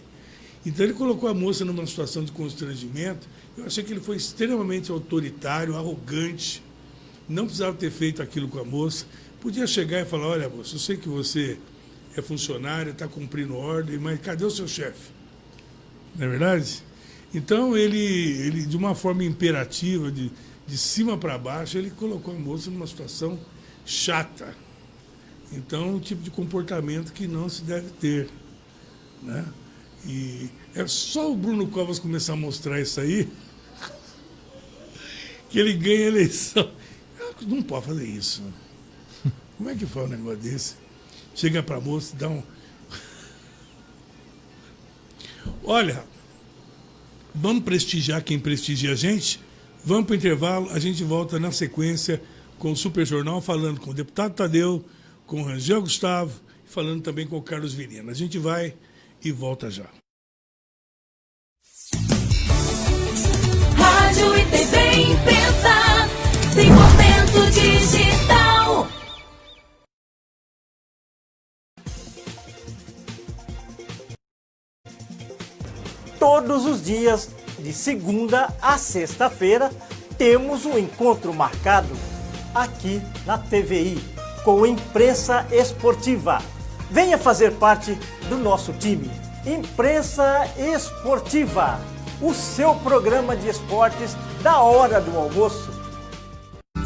Speaker 9: Então ele colocou a moça numa situação de constrangimento. Eu achei que ele foi extremamente autoritário, arrogante. Não precisava ter feito aquilo com a moça. Podia chegar e falar, olha, moça, eu sei que você é funcionária, está cumprindo ordem, mas cadê o seu chefe? Não é verdade? Então ele de uma forma imperativa, de cima para baixo, ele colocou a moça numa situação chata. Então, um tipo de comportamento que não se deve ter, né? E é só o Bruno Covas começar a mostrar isso aí que ele ganha a eleição. Não pode fazer isso. Como é que faz um negócio desse? Chega para a moça e dá um... Olha, vamos prestigiar quem prestigia a gente? Vamos para o intervalo, a gente volta na sequência com o Super Jornal, falando com o deputado Tadeu, com o Rangel Gustavo, falando também com o Carlos Vilhena. A gente vai e volta já.
Speaker 3: Rádio e TV Imprensa, 100% digital.
Speaker 13: Todos os dias, de segunda a sexta-feira, temos um encontro marcado aqui na TVI com Imprensa Esportiva. Venha fazer parte do nosso time. Imprensa Esportiva, o seu programa de esportes da hora do almoço.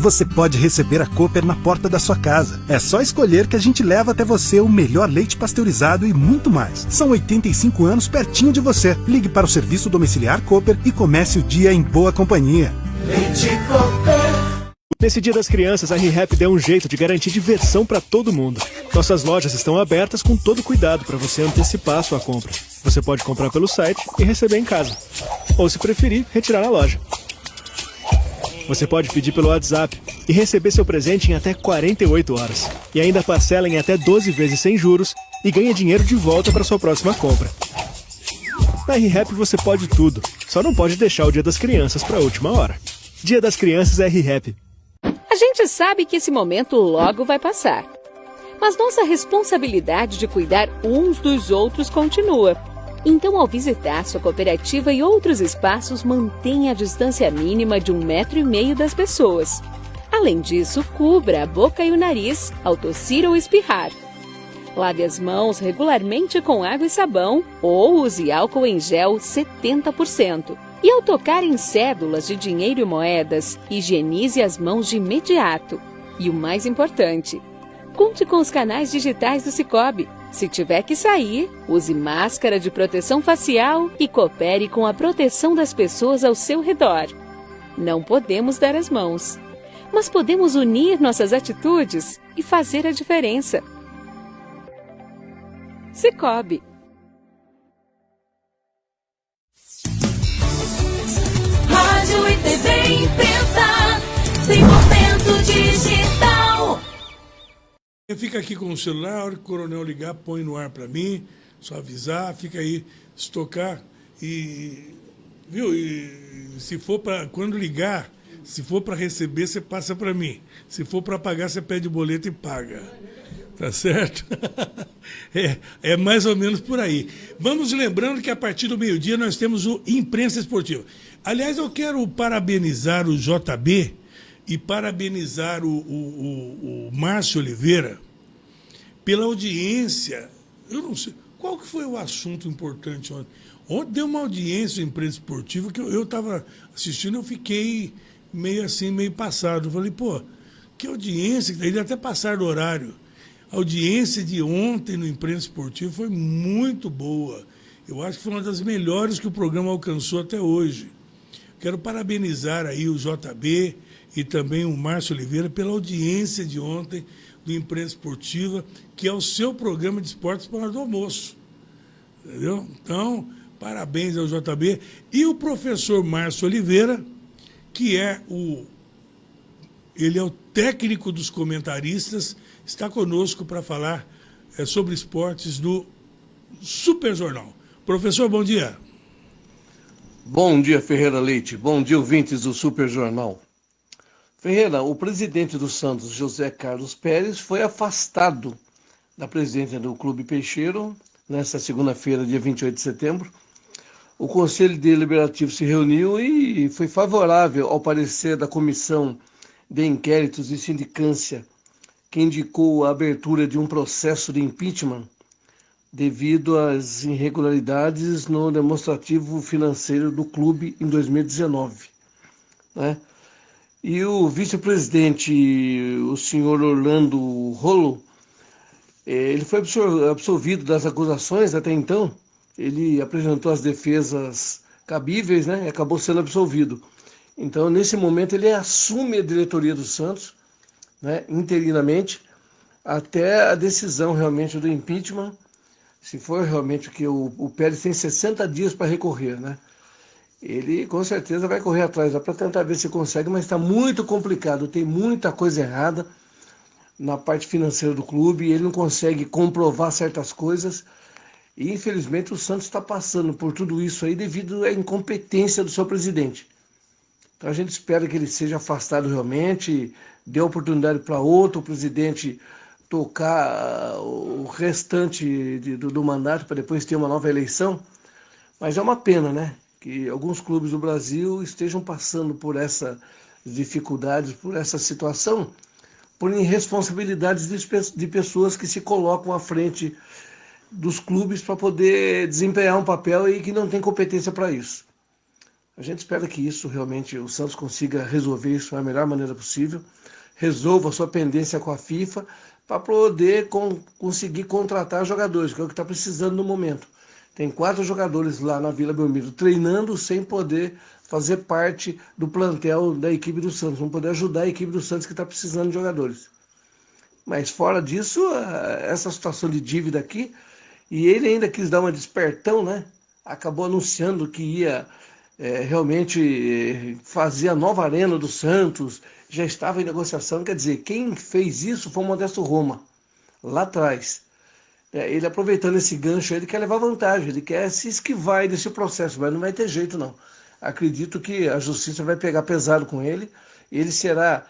Speaker 2: Você pode receber a Cooper na porta da sua casa. É só escolher que a gente leva até você o melhor leite pasteurizado e muito mais. São 85 anos pertinho de você. Ligue para o serviço domiciliar Cooper e comece o dia em boa companhia.
Speaker 3: Leite Cooper.
Speaker 14: Nesse Dia das Crianças, a ReHap deu um jeito de garantir diversão para todo mundo. Nossas lojas estão abertas com todo cuidado para você antecipar a sua compra. Você pode comprar pelo site e receber em casa. Ou, se preferir, retirar na loja. Você pode pedir pelo WhatsApp e receber seu presente em até 48 horas. E ainda parcela em até 12 vezes sem juros e ganha dinheiro de volta para sua próxima compra. Na ReHap você pode tudo, só não pode deixar o Dia das Crianças para a última hora. Dia das Crianças é ReHap.
Speaker 4: A gente sabe que esse momento logo vai passar. Mas nossa responsabilidade de cuidar uns dos outros continua. Então, ao visitar sua cooperativa e outros espaços, mantenha a distância mínima de 1,5 metro das pessoas. Além disso, cubra a boca e o nariz ao tossir ou espirrar. Lave as mãos regularmente com água e sabão ou use álcool em gel 70%. E ao tocar em cédulas de dinheiro e moedas, higienize as mãos de imediato. E o mais importante, conte com os canais digitais do Sicoob. Se tiver que sair, use máscara de proteção facial e coopere com a proteção das pessoas ao seu redor. Não podemos dar as mãos, mas podemos unir nossas atitudes e fazer a diferença. Sicoob.
Speaker 3: Rádio e TV Imprensa, 100% digital.
Speaker 9: Fica aqui com o celular, a hora que o coronel ligar, põe no ar para mim, só avisar, fica aí, se tocar e, viu, e se for para, quando ligar, Se for para receber, você passa para mim. Se for para pagar, você pede o boleto e paga. Tá certo? É mais ou menos por aí. Vamos lembrando que a partir do meio-dia nós temos o Imprensa Esportiva. Aliás, eu quero parabenizar o JB e parabenizar o Márcio Oliveira pela audiência. Eu não sei, qual que foi o assunto importante ontem? Ontem deu uma audiência em Imprensa Esportiva que eu estava assistindo, eu fiquei meio assim, meio passado. Eu falei, pô, que audiência, ele até passaram do horário. A audiência de ontem no Imprensa Esportiva foi muito boa. Eu acho que foi uma das melhores que o programa alcançou até hoje. Quero parabenizar aí o JB e também o Márcio Oliveira pela audiência de ontem do Imprensa Esportiva, que é o seu programa de esportes para a hora do almoço. Entendeu? Então, parabéns ao JB. E o professor Márcio Oliveira, que ele é o técnico dos comentaristas, está conosco para falar sobre esportes do Super Jornal. Professor, bom dia.
Speaker 15: Bom dia, Ferreira Leite. Bom dia, ouvintes do Super Jornal. Ferreira, o presidente do Santos, José Carlos Pérez, foi afastado da presidência do Clube Peixeiro nesta segunda-feira, dia 28 de setembro. O Conselho Deliberativo se reuniu e foi favorável ao parecer da Comissão de Inquéritos e Sindicância, que indicou a abertura de um processo de impeachment devido às irregularidades no demonstrativo financeiro do clube em 2019. Né? E o vice-presidente, o senhor Orlando Rolo, ele foi absolvido das acusações até então. Ele apresentou as defesas cabíveis, né, e acabou sendo absolvido. Então, nesse momento, ele assume a diretoria do Santos, né, interinamente, até a decisão realmente do impeachment, se for realmente que o Pérez tem 60 dias para recorrer, né? Ele com certeza vai correr atrás para tentar ver se consegue, mas está muito complicado, tem muita coisa errada na parte financeira do clube, e ele não consegue comprovar certas coisas, e infelizmente o Santos está passando por tudo isso aí devido à incompetência do seu presidente. Então a gente espera que ele seja afastado realmente, dê oportunidade para outro presidente tocar o restante do mandato para depois ter uma nova eleição. Mas é uma pena, né, que alguns clubes do Brasil estejam passando por essas dificuldades, por essa situação, por irresponsabilidades de pessoas que se colocam à frente dos clubes para poder desempenhar um papel e que não tem competência para isso. A gente espera que isso realmente, o Santos consiga resolver isso da melhor maneira possível, resolva a sua pendência com a FIFA para poder conseguir contratar jogadores, que é o que está precisando no momento. Tem 4 jogadores lá na Vila Belmiro treinando sem poder fazer parte do plantel da equipe do Santos, não poder ajudar a equipe do Santos que está precisando de jogadores. Mas fora disso, essa situação de dívida aqui, e ele ainda quis dar uma despertão, né? Acabou anunciando que ia realmente fazer a nova arena do Santos, já estava em negociação. Quer dizer, quem fez isso foi o Modesto Roma, lá atrás. Ele aproveitando esse gancho, ele quer levar vantagem, ele quer se esquivar desse processo, mas não vai ter jeito não. Acredito que a justiça vai pegar pesado com ele, e ele será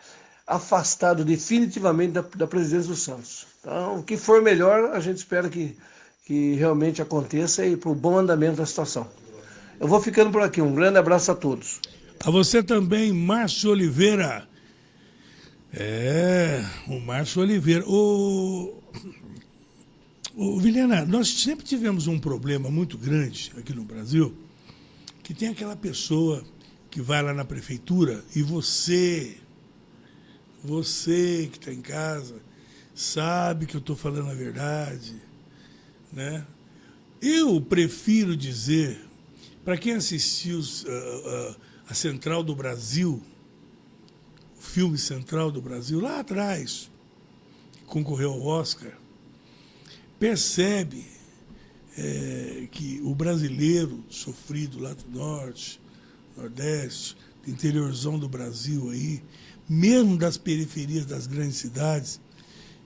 Speaker 15: afastado definitivamente da presidência do Santos. Então, o que for melhor, a gente espera que realmente aconteça e para o bom andamento da situação. Eu vou ficando por aqui, um grande abraço a todos.
Speaker 9: A você também, Márcio Oliveira. O Márcio Oliveira. Vilhena, nós sempre tivemos um problema muito grande aqui no Brasil, que tem aquela pessoa que vai lá na prefeitura e você que está em casa, sabe que eu estou falando a verdade, né? Eu prefiro dizer, para quem assistiu a Central do Brasil, o filme Central do Brasil, lá atrás, que concorreu ao Oscar, percebe que o brasileiro sofrido lá do norte, nordeste, do interiorzão do Brasil aí, mesmo das periferias das grandes cidades,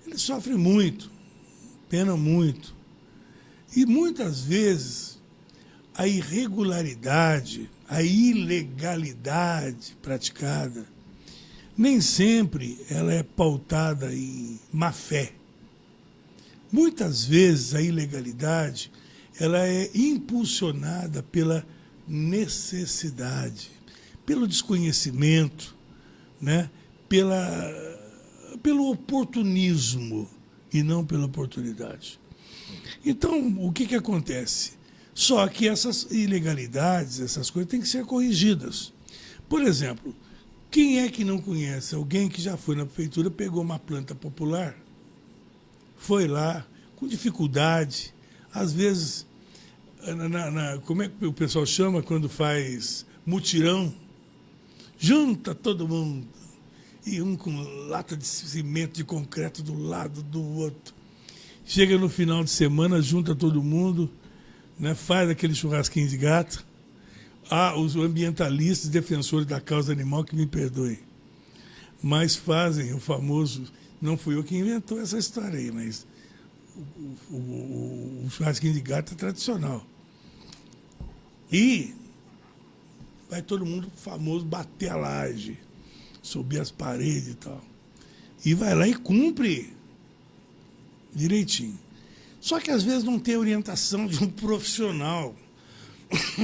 Speaker 9: ele sofre muito, pena muito. E muitas vezes a irregularidade, a ilegalidade praticada nem sempre ela é pautada em má fé. Muitas vezes a ilegalidade ela é impulsionada pela necessidade, pelo desconhecimento, né? Pelo oportunismo e não pela oportunidade. Então, o que acontece? Só que essas ilegalidades, essas coisas, têm que ser corrigidas. Por exemplo, quem é que não conhece alguém que já foi na prefeitura, pegou uma planta popular, foi lá, com dificuldade, às vezes, como é que o pessoal chama quando faz mutirão? Junta todo mundo, e um com lata de cimento, de concreto do lado do outro. Chega no final de semana, junta todo mundo, né, faz aquele churrasquinho de gato. Os ambientalistas, defensores da causa animal, que me perdoem, mas fazem o famoso, não fui eu que inventou essa história aí, mas o churrasquinho de gato é tradicional. E vai todo mundo famoso bater a laje, subir as paredes e tal. E vai lá e cumpre direitinho. Só que às vezes não tem orientação de um profissional.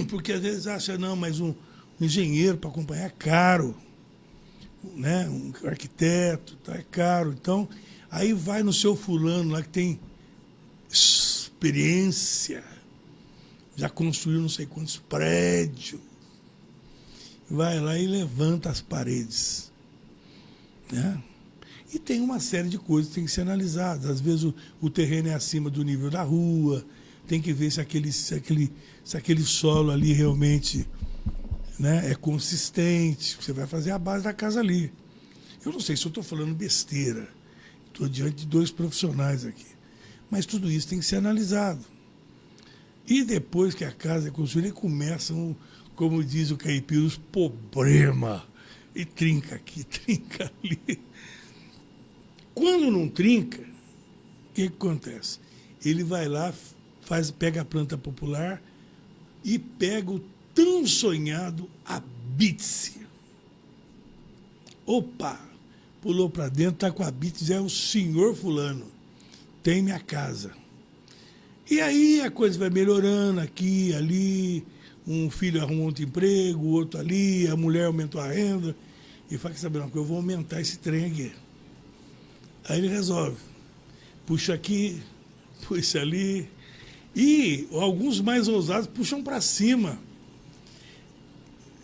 Speaker 9: Porque às vezes acha, não, mas um engenheiro para acompanhar é caro, né? Um arquiteto, tá, é caro. Então, aí vai no seu fulano lá que tem experiência, já construiu não sei quantos prédios, vai lá e levanta as paredes, né? E tem uma série de coisas que tem que ser analisadas. Às vezes o terreno é acima do nível da rua, tem que ver se aquele solo ali realmente, né, é consistente. Você vai fazer a base da casa ali. Eu não sei se eu estou falando besteira, estou diante de dois profissionais aqui, mas tudo isso tem que ser analisado. E depois que a casa é construída, começam, como diz o caipira, os problemas. E trinca aqui, trinca ali. Quando não trinca, o que acontece? Ele vai lá, pega a planta popular e pega o tão sonhado abitse. Opa! Pulou para dentro, está com a abitse, é o senhor fulano, tem minha casa. E aí a coisa vai melhorando aqui, ali, um filho arrumou outro emprego, o outro ali, a mulher aumentou a renda, e fala, que sabe uma coisa, eu vou aumentar esse trem aqui. Aí ele resolve, puxa aqui, puxa ali, e alguns mais ousados puxam para cima,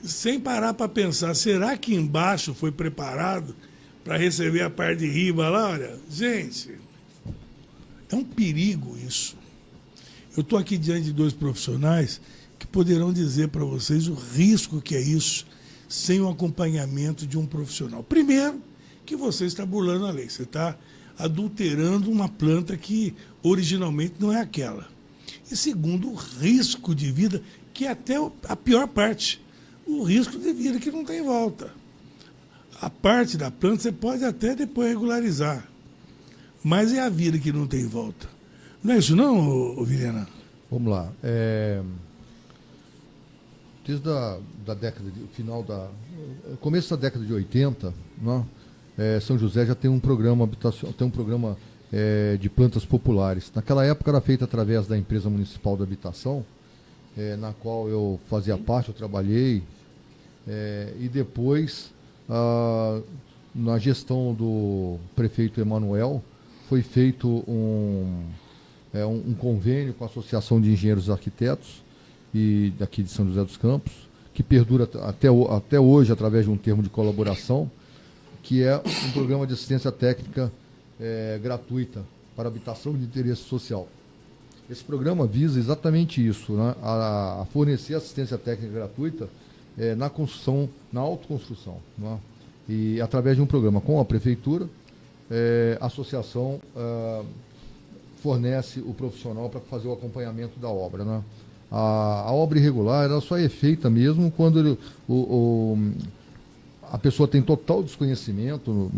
Speaker 9: sem parar para pensar, será que embaixo foi preparado para receber a parte de riba lá? Olha, gente, é um perigo isso. Eu estou aqui diante de dois profissionais que poderão dizer para vocês o risco que é isso, sem o acompanhamento de um profissional. Primeiro, que você está burlando a lei, você está adulterando uma planta que originalmente não é aquela. E segundo, o risco de vida, que é até a pior parte, o risco de vida que não tem volta. A parte da planta você pode até depois regularizar, mas é a vida que não tem volta. Não é isso não, Vilhena?
Speaker 11: Vamos lá. Desde da década começo da década de 80, né, São José já tem um programa de plantas populares. Naquela época era feito através da empresa municipal de habitação, na qual eu fazia parte, eu trabalhei, e depois, na gestão do prefeito Emanuel, foi feito um convênio com a Associação de Engenheiros e Arquitetos e daqui de São José dos Campos, que perdura até hoje através de um termo de colaboração, que é um programa de assistência técnica gratuita para habitação de interesse social. Esse programa visa exatamente isso, né? A fornecer assistência técnica gratuita na construção, na autoconstrução, né? E através de um programa com a prefeitura, a associação fornece o profissional para fazer o acompanhamento da obra, né? A obra irregular ela só é feita mesmo quando a pessoa tem total desconhecimento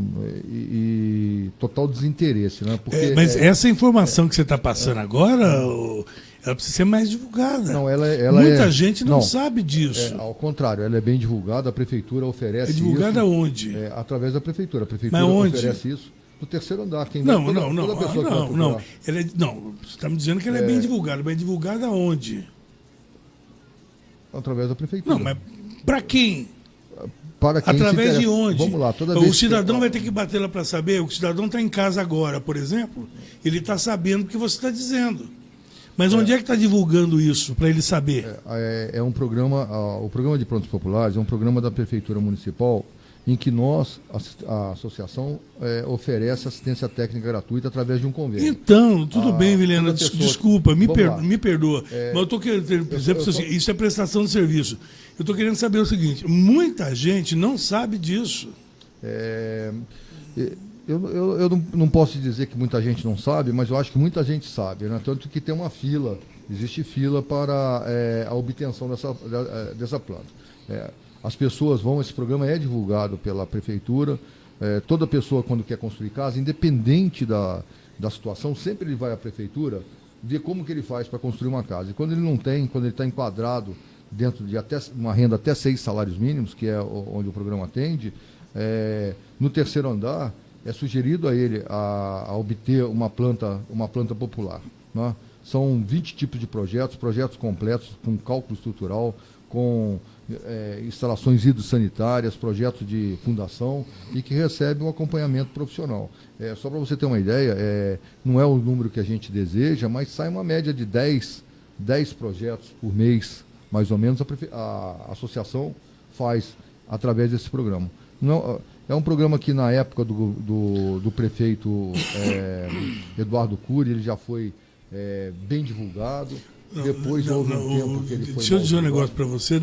Speaker 11: e total desinteresse, né? Porque,
Speaker 9: mas essa informação que você está passando agora, ela precisa ser mais divulgada.
Speaker 11: Não, ela
Speaker 9: Muita gente não sabe disso.
Speaker 11: Ao contrário, ela é bem divulgada, a prefeitura oferece isso.
Speaker 9: É divulgada onde?
Speaker 11: Através da prefeitura. A prefeitura
Speaker 9: Mas onde?
Speaker 11: oferece isso no terceiro andar.
Speaker 9: Não, você está me dizendo que ela é bem divulgada, mas é divulgada onde?
Speaker 11: Através da prefeitura.
Speaker 9: Não, mas para quem?
Speaker 11: Para quem
Speaker 9: através de onde?
Speaker 11: Vamos lá,
Speaker 9: o cidadão vai ter que bater lá para saber. O cidadão está em casa agora, por exemplo, ele está sabendo o que você está dizendo. Mas onde é que está divulgando isso para ele saber?
Speaker 11: É um programa, o programa de Prontos Populares é um programa da Prefeitura Municipal em que nós, a associação, oferece assistência técnica gratuita através de um convênio.
Speaker 9: Então, tudo bem, Vilhena, desculpa, me perdoa. Mas eu estou querendo, por exemplo, isso é prestação de serviço. Eu estou querendo saber o seguinte, muita gente não sabe disso.
Speaker 11: Eu não posso dizer que muita gente não sabe, mas eu acho que muita gente sabe, né? Tanto que tem uma fila, existe fila para a obtenção dessa planta. As pessoas vão, esse programa é divulgado pela prefeitura, toda pessoa quando quer construir casa, independente da situação, sempre ele vai à prefeitura ver como que ele faz para construir uma casa. E quando ele não tem, quando ele está enquadrado dentro de uma renda até 6 salários mínimos, que é onde o programa atende, no terceiro andar, é sugerido a ele a obter uma planta popular, né? São 20 tipos de projetos completos, com cálculo estrutural, com instalações hidrossanitárias, projetos de fundação e que recebe um acompanhamento profissional. Só para você ter uma ideia, não é o número que a gente deseja, mas sai uma média de 10 projetos por mês, mais ou menos, a associação faz através desse programa. Não, é um programa que na época do prefeito Eduardo Cury, ele já foi bem divulgado. Depois houve um tempo que ele foi.
Speaker 9: Deixa eu dizer um negócio para você.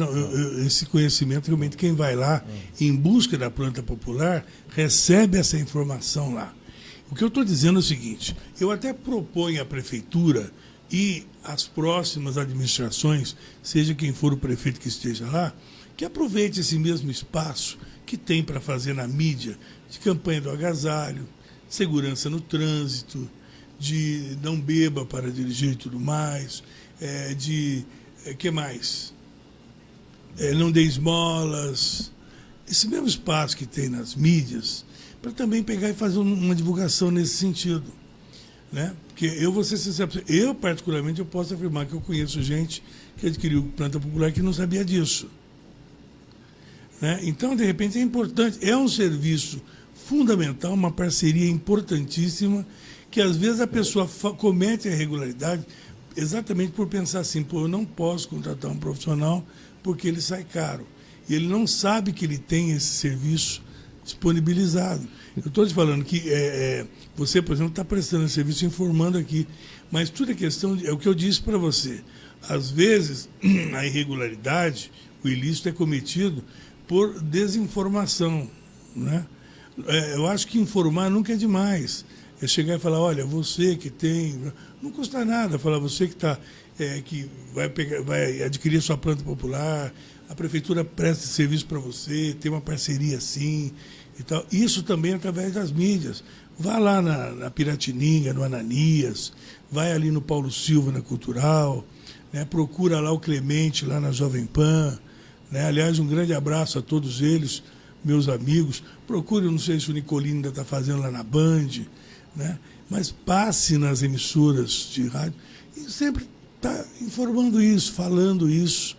Speaker 9: Esse conhecimento, realmente, quem vai lá em busca da planta popular recebe essa informação lá. O que eu estou dizendo é o seguinte: eu até proponho à prefeitura e às próximas administrações, seja quem for o prefeito que esteja lá, que aproveite esse mesmo espaço que tem para fazer na mídia, de campanha do agasalho, segurança no trânsito, de não beba para dirigir e tudo mais, que mais? Não dê esmolas. Esse mesmo espaço que tem nas mídias, para também pegar e fazer uma divulgação nesse sentido. Né? Porque eu vou ser sincero, eu particularmente eu posso afirmar que eu conheço gente que adquiriu planta popular que não sabia disso. Né? Então, de repente, é importante, é um serviço fundamental, uma parceria importantíssima, que às vezes a pessoa comete a irregularidade exatamente por pensar assim, eu não posso contratar um profissional porque ele sai caro. E ele não sabe que ele tem esse serviço disponibilizado. Eu estou te falando que você, por exemplo, está prestando esse serviço informando aqui, mas tudo é questão, é o que eu disse para você. Às vezes, a irregularidade, o ilícito é cometido por desinformação. Né? Eu acho que informar nunca é demais. É chegar e falar, olha, você que tem... Não custa nada falar, você que que vai adquirir sua planta popular, a prefeitura presta esse serviço para você, tem uma parceria assim e tal. Isso também através das mídias. Vá lá na Piratininga, no Ananias, vai ali no Paulo Silva, na Cultural, né? Procura lá o Clemente, lá na Jovem Pan. Né? Aliás, um grande abraço a todos eles, meus amigos. Procure, não sei se o Nicolino ainda está fazendo lá na Band, né? Mas passe nas emissoras de rádio e sempre está informando isso, falando isso,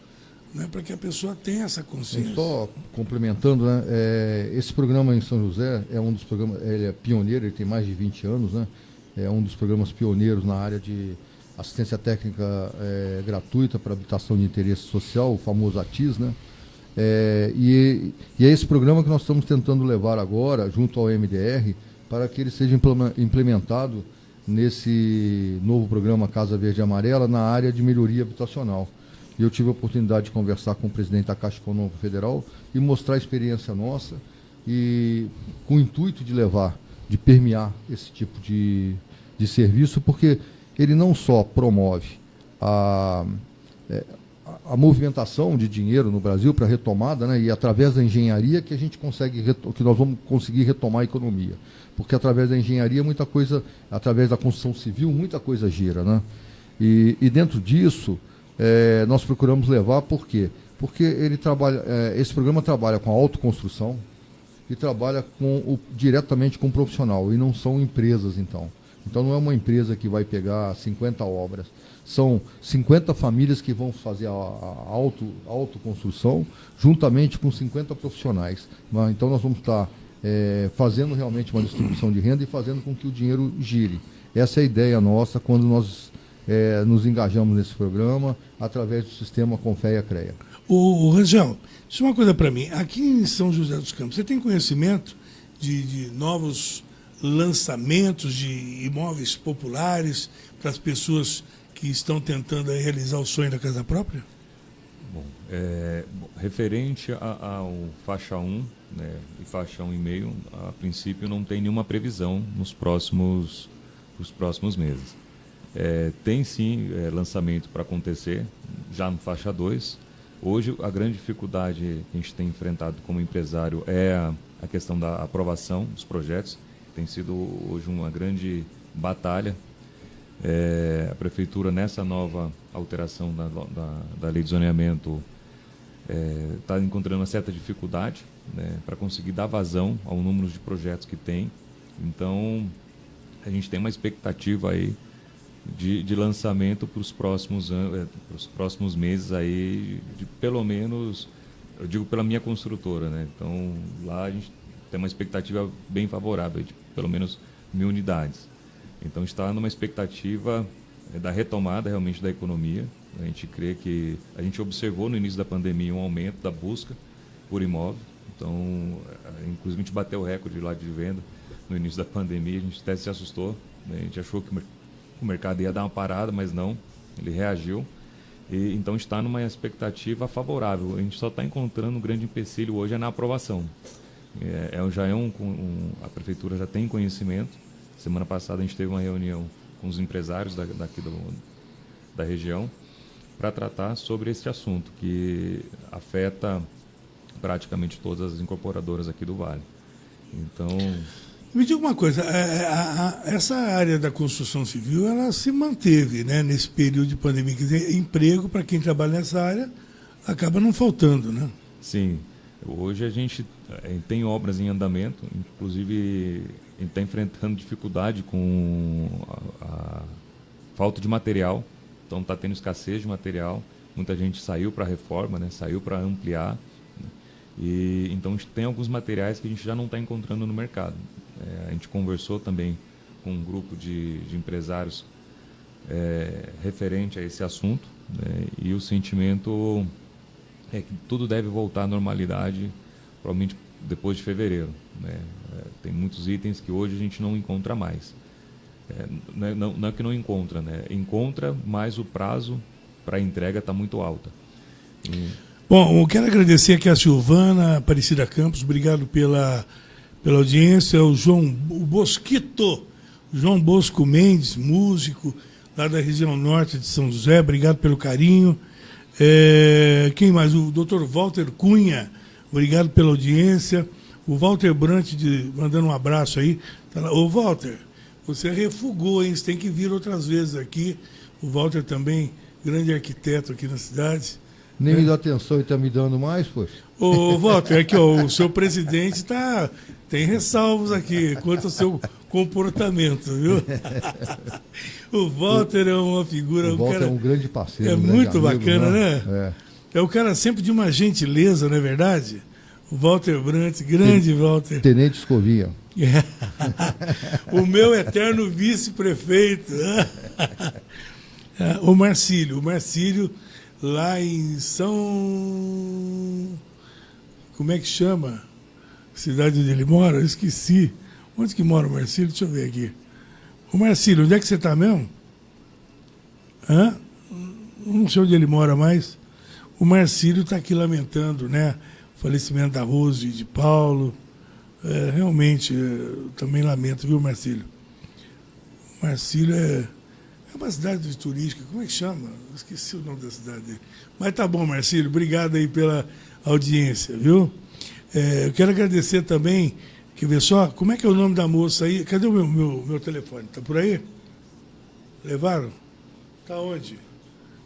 Speaker 9: né? Para que a pessoa tenha essa consciência.
Speaker 11: Só complementando, né? Esse programa em São José é um dos programas, ele é pioneiro, ele tem mais de 20 anos, né? É um dos programas pioneiros na área de assistência técnica gratuita para habitação de interesse social, o famoso ATIS, né? E é esse programa que nós estamos tentando levar agora, junto ao MDR, para que ele seja implementado nesse novo programa Casa Verde e Amarela na área de melhoria habitacional. E eu tive a oportunidade de conversar com o presidente da Caixa Econômica Federal e mostrar a experiência nossa e com o intuito de permear esse tipo de serviço, porque ele não só promove a movimentação de dinheiro no Brasil para retomada, né, e através da engenharia que a gente que nós vamos conseguir retomar a economia. Porque através da engenharia, muita coisa, através da construção civil, muita coisa gira, né? E dentro disso, nós procuramos levar, por quê? Porque esse programa trabalha com a autoconstrução e trabalha diretamente com o profissional, e não são empresas, então. Então não é uma empresa que vai pegar 50 obras, são 50 famílias que vão fazer a autoconstrução, juntamente com 50 profissionais. Então nós vamos estar fazendo realmente uma distribuição de renda e fazendo com que o dinheiro gire. Essa é a ideia nossa quando nós nos engajamos nesse programa, através do sistema Confea-CREA.
Speaker 9: O Rangel, diz uma coisa para mim. Aqui em São José dos Campos, você tem conhecimento de novos lançamentos de imóveis populares para as pessoas que estão tentando realizar o sonho da casa própria?
Speaker 8: Bom, referente ao faixa 1, né, e faixa 1,5, a princípio não tem nenhuma previsão nos próximos meses. Tem sim lançamento para acontecer já no faixa 2. Hoje a grande dificuldade que a gente tem enfrentado como empresário é a questão da aprovação dos projetos. Tem sido hoje uma grande batalha. A Prefeitura, nessa nova alteração da lei de zoneamento, está encontrando uma certa dificuldade, né, para conseguir dar vazão ao número de projetos que tem. Então, a gente tem uma expectativa aí de lançamento para os próximos meses aí, de pelo menos, eu digo pela minha construtora, né? Então, lá a gente tem uma expectativa bem favorável, de pelo menos 1.000 unidades. Então, está numa expectativa da retomada realmente da economia. A gente crê que a gente observou no início da pandemia um aumento da busca por imóvel. Então, inclusive a gente bateu o recorde lá de venda no início da pandemia, a gente até se assustou, né? A gente achou que o mercado ia dar uma parada, mas não, ele reagiu. E então está numa expectativa favorável. A gente só está encontrando um grande empecilho hoje na aprovação. A Prefeitura já tem conhecimento. Semana passada a gente teve uma reunião com os empresários daqui da região para tratar sobre esse assunto, que afeta praticamente todas as incorporadoras aqui do Vale. Então...
Speaker 9: Me diga uma coisa, essa área da construção civil, ela se manteve, né, nesse período de pandemia. Quer dizer, emprego para quem trabalha nessa área acaba não faltando, né?
Speaker 8: Sim. Hoje a gente tem obras em andamento, inclusive a gente está enfrentando dificuldade com a falta de material, então está tendo escassez de material, muita gente saiu para a reforma, né, saiu para ampliar, né, e então a gente tem alguns materiais que a gente já não está encontrando no mercado. A gente conversou também com um grupo de empresários referente a esse assunto, né, e o sentimento é que tudo deve voltar à normalidade, provavelmente depois de fevereiro, né? Tem muitos itens que hoje a gente não encontra mais. Não é que não encontra, né? Encontra, mas o prazo para entrega está muito alto.
Speaker 9: Bom, eu quero agradecer aqui a Silvana Aparecida Campos, obrigado pela audiência, o Bosquito, João Bosco Mendes, músico lá da região norte de São José, obrigado pelo carinho. Quem mais? O Dr. Walter Cunha, obrigado pela audiência. O Walter Brant mandando um abraço aí. Tá lá. Ô Walter, você refugou, hein? Você tem que vir outras vezes aqui. O Walter também, grande arquiteto aqui na cidade.
Speaker 11: Nem me dá atenção e está me dando mais, poxa.
Speaker 9: Ô Walter, aqui ó, o seu presidente tem ressalvas aqui quanto ao seu comportamento, viu? O Walter é uma figura...
Speaker 11: O Walter é um grande parceiro.
Speaker 9: É muito
Speaker 11: amigo,
Speaker 9: bacana, né? É o cara sempre de uma gentileza, não é verdade? O Walter Brant, grande Walter.
Speaker 11: Tenente Escovinha.
Speaker 9: O meu eterno vice-prefeito. O Marcílio. Lá em São... Como é que chama? Cidade onde ele mora? Eu esqueci. Onde que mora o Marcílio? Deixa eu ver aqui. O Marcílio, onde é que você está mesmo? Não sei onde ele mora mais. O Marcílio está aqui lamentando, né, o falecimento da Rose e de Paulo. Realmente, eu também lamento, viu, Marcílio? O Marcílio é É uma cidade turística, como é que chama? Esqueci o nome da cidade dele. Mas tá bom, Marcílio, obrigado aí pela audiência, viu? Eu quero agradecer também, quer ver só, como é que é o nome da moça aí? Cadê o meu telefone? Tá por aí? Levaram? Tá onde?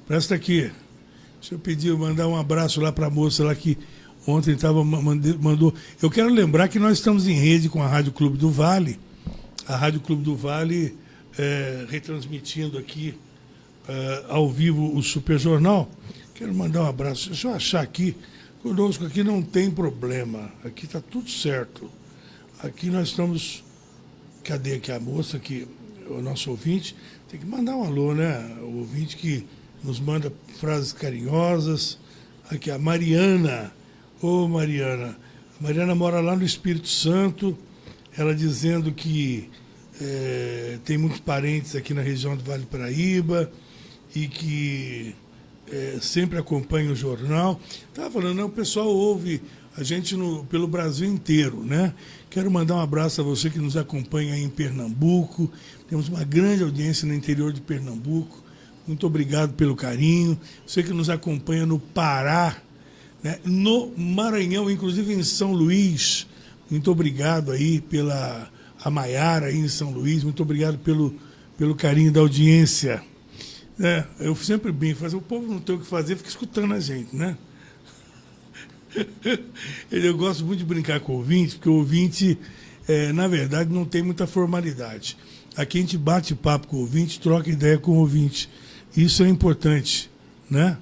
Speaker 9: Presta aqui. Deixa eu pedir, mandar um abraço lá para a moça lá que ontem mandou. Eu quero lembrar que nós estamos em rede com a Rádio Clube do Vale. A Rádio Clube do Vale retransmitindo aqui ao vivo o Super Jornal. Quero mandar um abraço. Deixa eu achar aqui. Conosco aqui não tem problema. Aqui está tudo certo. Aqui nós estamos... Cadê aqui a moça, aqui, o nosso ouvinte? Tem que mandar um alô, né? O ouvinte que nos manda frases carinhosas. Aqui, a Mariana. Ô, Mariana. A Mariana mora lá no Espírito Santo. Ela dizendo que tem muitos parentes aqui na região do Vale do Paraíba e que sempre acompanha o jornal. Estava falando, né, o pessoal ouve a gente pelo Brasil inteiro, né? Quero mandar um abraço a você que nos acompanha aí em Pernambuco. Temos uma grande audiência no interior de Pernambuco. Muito obrigado pelo carinho. Você que nos acompanha no Pará, né? No Maranhão, inclusive em São Luís. Muito obrigado aí pela a Maiara aí em São Luís. Muito obrigado pelo carinho da audiência. Eu sempre brinco, o povo não tem o que fazer, fica escutando a gente, né? Eu gosto muito de brincar com o ouvinte, porque o ouvinte, na verdade, não tem muita formalidade. Aqui a gente bate papo com o ouvinte, troca ideia com o ouvinte. Isso é importante, né?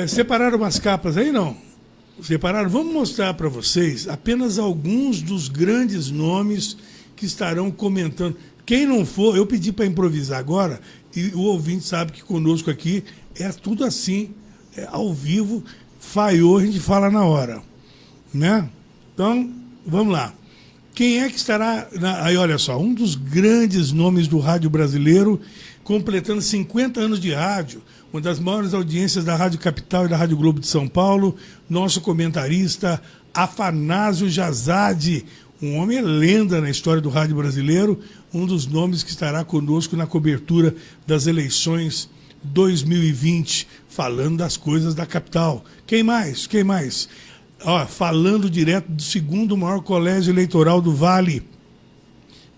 Speaker 9: Separaram umas capas aí, não? Separaram? Vamos mostrar para vocês apenas alguns dos grandes nomes que estarão comentando. Quem não for, eu pedi para improvisar agora, e o ouvinte sabe que conosco aqui é tudo assim, ao vivo, falhou, a gente fala na hora, né? Então, vamos lá. Quem é que estará... Aí, olha só, um dos grandes nomes do rádio brasileiro, completando 50 anos de rádio, uma das maiores audiências da Rádio Capital e da Rádio Globo de São Paulo, nosso comentarista Afanásio Jazade, um homem lenda na história do rádio brasileiro, um dos nomes que estará conosco na cobertura das eleições 2020, falando das coisas da capital. Quem mais? Quem mais? Falando direto do segundo maior colégio eleitoral do Vale,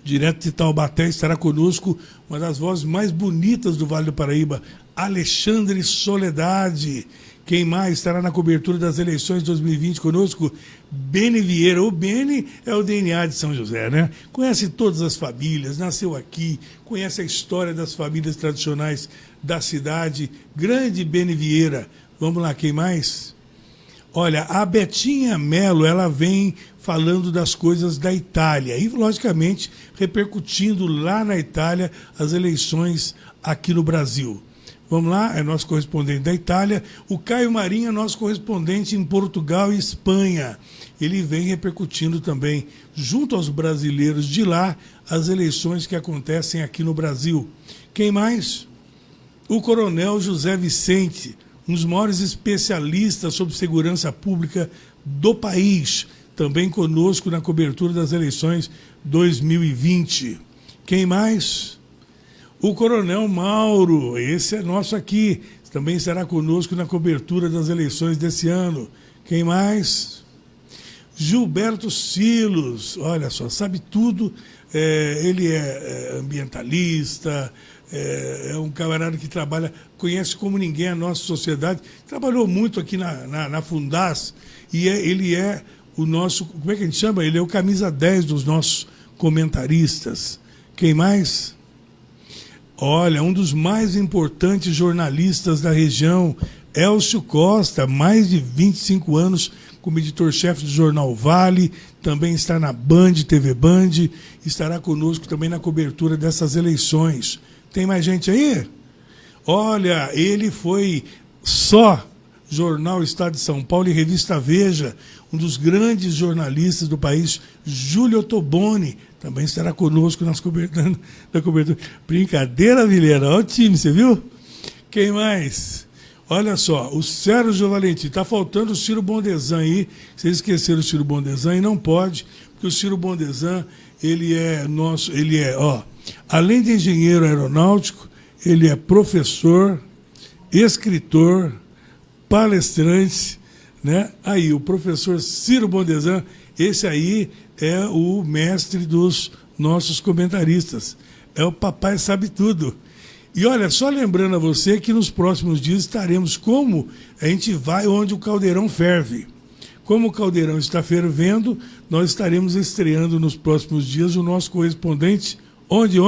Speaker 9: direto de Taubaté, estará conosco uma das vozes mais bonitas do Vale do Paraíba, Alexandre Soledade. Quem mais estará na cobertura das eleições 2020 conosco? Beni Vieira. O Beni é o DNA de São José, né? Conhece todas as famílias, nasceu aqui, conhece a história das famílias tradicionais da cidade. Grande Beni Vieira. Vamos lá, quem mais? Olha, a Betinha Mello, ela vem falando das coisas da Itália e, logicamente, repercutindo lá na Itália as eleições aqui no Brasil. Vamos lá, é nosso correspondente da Itália. O Caio Marinho é nosso correspondente em Portugal e Espanha. Ele vem repercutindo também, junto aos brasileiros de lá, as eleições que acontecem aqui no Brasil. Quem mais? O Coronel José Vicente, um dos maiores especialistas sobre segurança pública do país, também conosco na cobertura das eleições 2020. Quem mais? O Coronel Mauro, esse é nosso aqui, também estará conosco na cobertura das eleições desse ano. Quem mais? Gilberto Silos, olha só, sabe tudo, ele é ambientalista, é um camarada que trabalha, conhece como ninguém a nossa sociedade, trabalhou muito aqui na Fundas, e ele é o nosso, como é que a gente chama? Ele é o camisa 10 dos nossos comentaristas. Quem mais? Olha, um dos mais importantes jornalistas da região, Elcio Costa, mais de 25 anos como editor-chefe do Jornal Vale, também está na Band, TV Band, estará conosco também na cobertura dessas eleições. Tem mais gente aí? Olha, ele foi só Jornal Estado de São Paulo e Revista Veja, um dos grandes jornalistas do país, Júlio Ottoboni, também estará conosco na cobertura. Brincadeira, Vileira, olha o time, você viu? Quem mais? Olha só, o Sérgio Valentim, está faltando o Ciro Bondesan aí, vocês esqueceram o Ciro Bondesan e não pode, porque o Ciro Bondesan, ele é Além de engenheiro aeronáutico, ele é professor, escritor, palestrante, né? Aí, o professor Ciro Bondesan, esse aí é o mestre dos nossos comentaristas. É o papai sabe tudo. E olha, só lembrando a você que nos próximos dias estaremos, como a gente vai onde o caldeirão ferve. Como o caldeirão está fervendo, nós estaremos estreando nos próximos dias o nosso correspondente. Onde?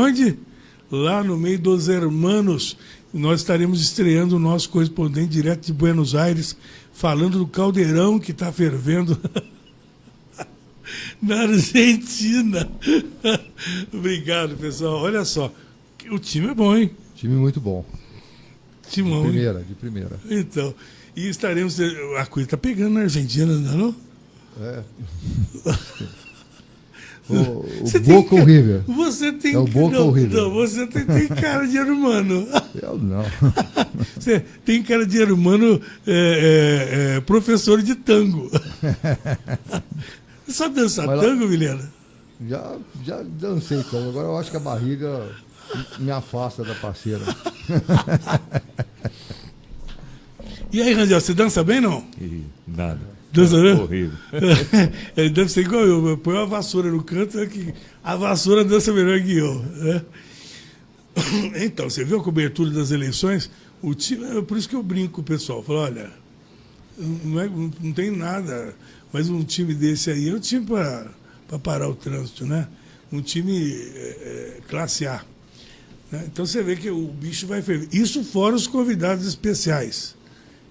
Speaker 9: Lá no meio dos hermanos. Nós estaremos estreando o nosso correspondente direto de Buenos Aires, falando do caldeirão que está fervendo na Argentina. Obrigado, pessoal. Olha só, o time é bom, hein?
Speaker 11: Time muito bom.
Speaker 9: Timão,
Speaker 11: de primeira.
Speaker 9: Então, e estaremos... A coisa está pegando na Argentina, não?
Speaker 11: É. O Boca ou River?
Speaker 9: Você tem...
Speaker 11: É o Boca ou River?
Speaker 9: Não, você tem cara de hermano.
Speaker 11: Eu não.
Speaker 9: Você tem cara de hermano professor de tango. Você sabe dançar tango, Milena?
Speaker 11: Já dancei tango. Agora eu acho que a barriga me afasta da parceira.
Speaker 9: E aí, Rangel, você dança bem, não?
Speaker 8: Nada.
Speaker 9: Dança, né?
Speaker 8: Horrível.
Speaker 9: Ele deve ser igual eu. Põe uma vassoura no canto, que a vassoura dança melhor que eu. Né? Então, você viu a cobertura das eleições? O time, por isso que eu brinco com o pessoal. Falo, olha, não tem nada, mas um time desse aí é um time para parar o trânsito, né? Um time classe A. Né? Então você vê que o bicho vai ferver. Isso fora os convidados especiais,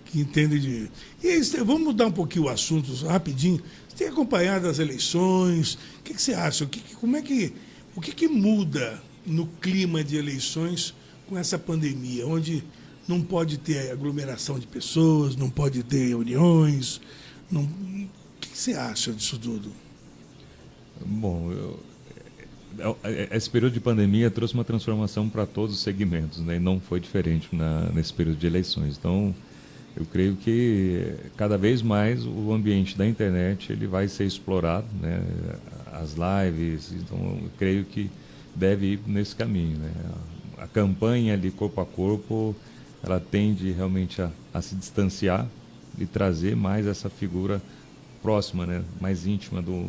Speaker 9: que entendem de... E aí, vamos mudar um pouquinho o assunto, rapidinho. Você tem acompanhado as eleições? O que você acha? O que muda no clima de eleições com essa pandemia, onde não pode ter aglomeração de pessoas, não pode ter reuniões? O que você acha disso tudo?
Speaker 8: Bom, esse período de pandemia trouxe uma transformação para todos os segmentos, né? E não foi diferente nesse período de eleições. Então, eu creio que cada vez mais o ambiente da internet ele vai ser explorado, né? As lives, então eu creio que deve ir nesse caminho, né? A campanha ali corpo a corpo, ela tende realmente a se distanciar e trazer mais essa figura próxima, né? Mais íntima do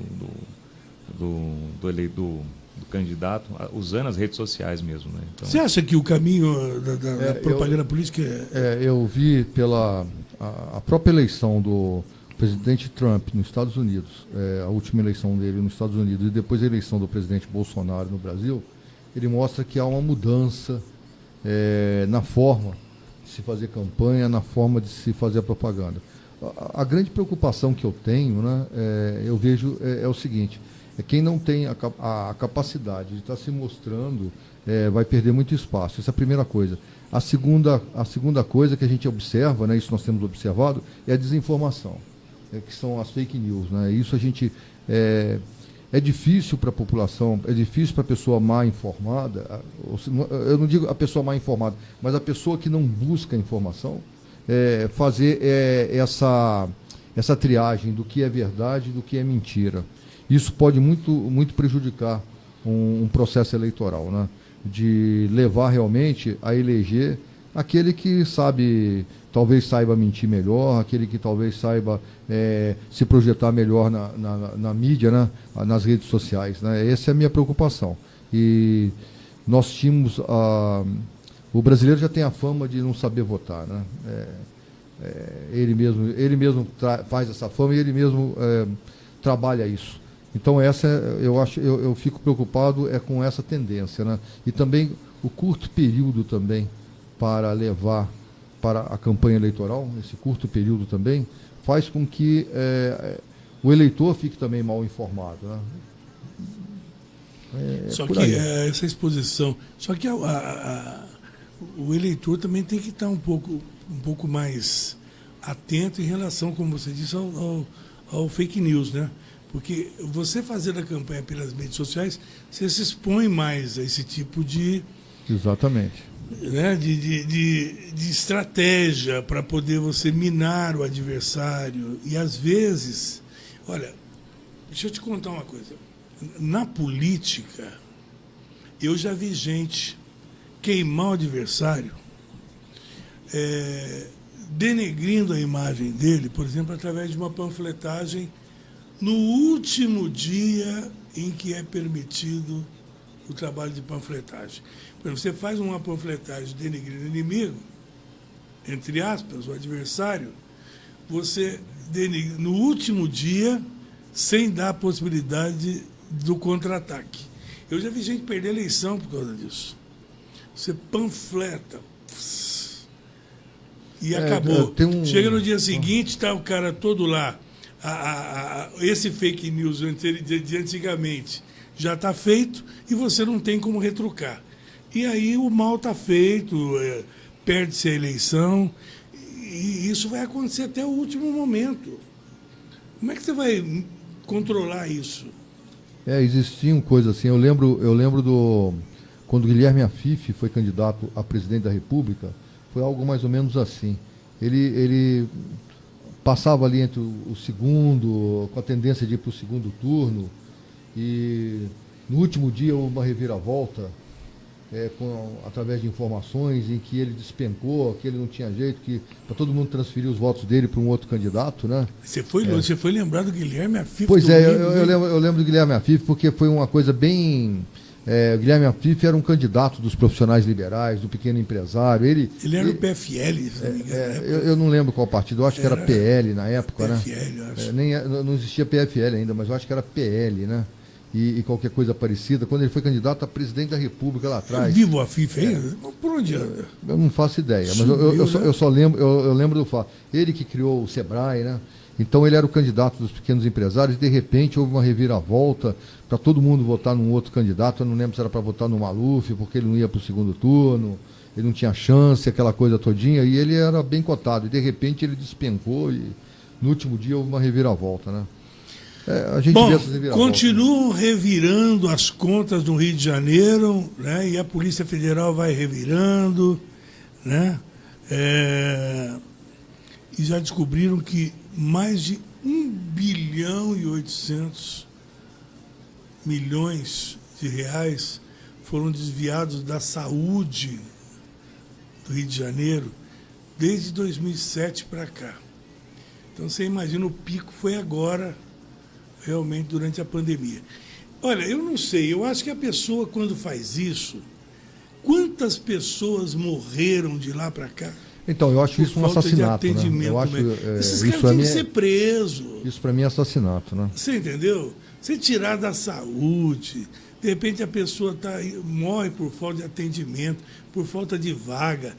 Speaker 8: candidato, usando as redes sociais mesmo, né? Então,
Speaker 9: você acha que o caminho da propaganda política
Speaker 11: eu vi a própria eleição do presidente Trump nos Estados Unidos, a última eleição dele nos Estados Unidos e depois a eleição do presidente Bolsonaro no Brasil, ele mostra que há uma mudança na forma de se fazer campanha, na forma de se fazer a propaganda. A grande preocupação que eu tenho, né, eu vejo é o seguinte: quem não tem a capacidade de estar se mostrando vai perder muito espaço. Essa é a primeira coisa. A segunda coisa que a gente observa, né, isso nós temos observado, é a desinformação, que são as fake news. Né? Isso a gente... É difícil para a população, é difícil para a pessoa mal informada, eu não digo a pessoa mal informada, mas a pessoa que não busca informação, fazer essa triagem do que é verdade e do que é mentira. Isso pode muito prejudicar um processo eleitoral, né? De levar realmente a eleger aquele que talvez saiba mentir melhor, aquele que talvez saiba se projetar melhor na mídia, né? Nas redes sociais. Né? Essa é a minha preocupação. E nós tínhamos... o brasileiro já tem a fama de não saber votar. Né? Ele mesmo faz essa fama e ele mesmo trabalha isso. Então eu fico preocupado com essa tendência, né? E também o curto período também para levar para a campanha eleitoral, esse curto período também, faz com que o eleitor fique também mal informado, né?
Speaker 9: Só que essa exposição, só que o eleitor também tem que estar um pouco mais atento em relação, como você disse, ao fake news, né? Porque você fazendo a campanha pelas mídias sociais, você se expõe mais a esse tipo de...
Speaker 11: Exatamente.
Speaker 9: Né, de estratégia para poder você minar o adversário. E às vezes... Olha, deixa eu te contar uma coisa. Na política, eu já vi gente queimar o adversário, denegrindo a imagem dele, por exemplo, através de uma panfletagem no último dia em que é permitido o trabalho de panfletagem. Por exemplo, você faz uma panfletagem denegrindo o inimigo, entre aspas, o adversário, você denigra no último dia, sem dar a possibilidade do contra-ataque. Eu já vi gente perder a eleição por causa disso. Você panfleta e acabou. Chega no dia seguinte, está o cara todo lá. Esse fake news de antigamente já está feito e você não tem como retrucar. E aí o mal está feito, perde-se a eleição, e isso vai acontecer até o último momento. Como é que você vai controlar isso?
Speaker 11: Existiam coisas assim. Eu lembro do quando Guilherme Afif foi candidato a presidente da República, foi algo mais ou menos assim. Ele passava ali entre o segundo, com a tendência de ir para o segundo turno, e no último dia houve uma reviravolta, através de informações em que ele despencou, que ele não tinha jeito, que para todo mundo transferir os votos dele para um outro candidato, né?
Speaker 9: Você foi lembrar do Guilherme Afif?
Speaker 11: Pois é, eu lembro do Guilherme Afif porque foi uma coisa bem... o Guilherme Afif era um candidato dos profissionais liberais, do pequeno empresário. Ele
Speaker 9: era do PFL, se não me engano.
Speaker 11: Eu não lembro qual partido, eu acho que era PL na época,
Speaker 9: PFL,
Speaker 11: né?
Speaker 9: eu acho.
Speaker 11: Não existia PFL ainda, mas eu acho que era PL, né? E qualquer coisa parecida, quando ele foi candidato a presidente da República lá atrás.
Speaker 9: Vivo o Afif ainda? Por onde anda?
Speaker 11: Eu não faço ideia, mas eu só lembro do fato. Ele que criou o Sebrae, né? Então ele era o candidato dos pequenos empresários e de repente houve uma reviravolta para todo mundo votar num outro candidato. Eu não lembro se era para votar no Maluf, porque ele não ia para o segundo turno, ele não tinha chance, aquela coisa todinha, e ele era bem cotado. E de repente ele despencou e no último dia houve uma reviravolta, né? A gente vê essas reviravoltas.
Speaker 9: Continuam revirando as contas no Rio de Janeiro, né? E a Polícia Federal vai revirando, né? E já descobriram que mais de 1 bilhão e 800 milhões de reais foram desviados da saúde do Rio de Janeiro desde 2007 para cá. Então você imagina, o pico foi agora, realmente durante a pandemia. Olha, eu não sei, eu acho que a pessoa quando faz isso, quantas pessoas morreram de lá para cá?
Speaker 11: Então, eu acho isso um assassinato, né? Eu acho,
Speaker 9: esses caras têm que ser presos.
Speaker 11: Isso para mim é assassinato, né?
Speaker 9: Você entendeu? Você tirar da saúde, de repente a pessoa morre por falta de atendimento, por falta de vaga.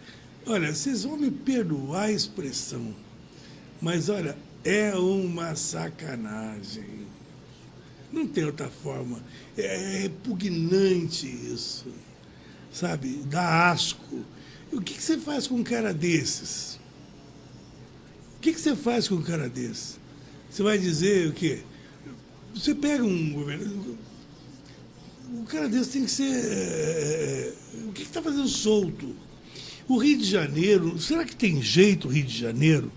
Speaker 9: Olha, vocês vão me perdoar a expressão, mas olha, é uma sacanagem. Não tem outra forma. É repugnante isso, sabe? Dá asco. O que você faz com um cara desses? O que você faz com um cara desses? Você vai dizer o quê? Você pega um governador... O cara desse tem que ser... O que está fazendo solto? O Rio de Janeiro... Será que tem jeito o Rio de Janeiro?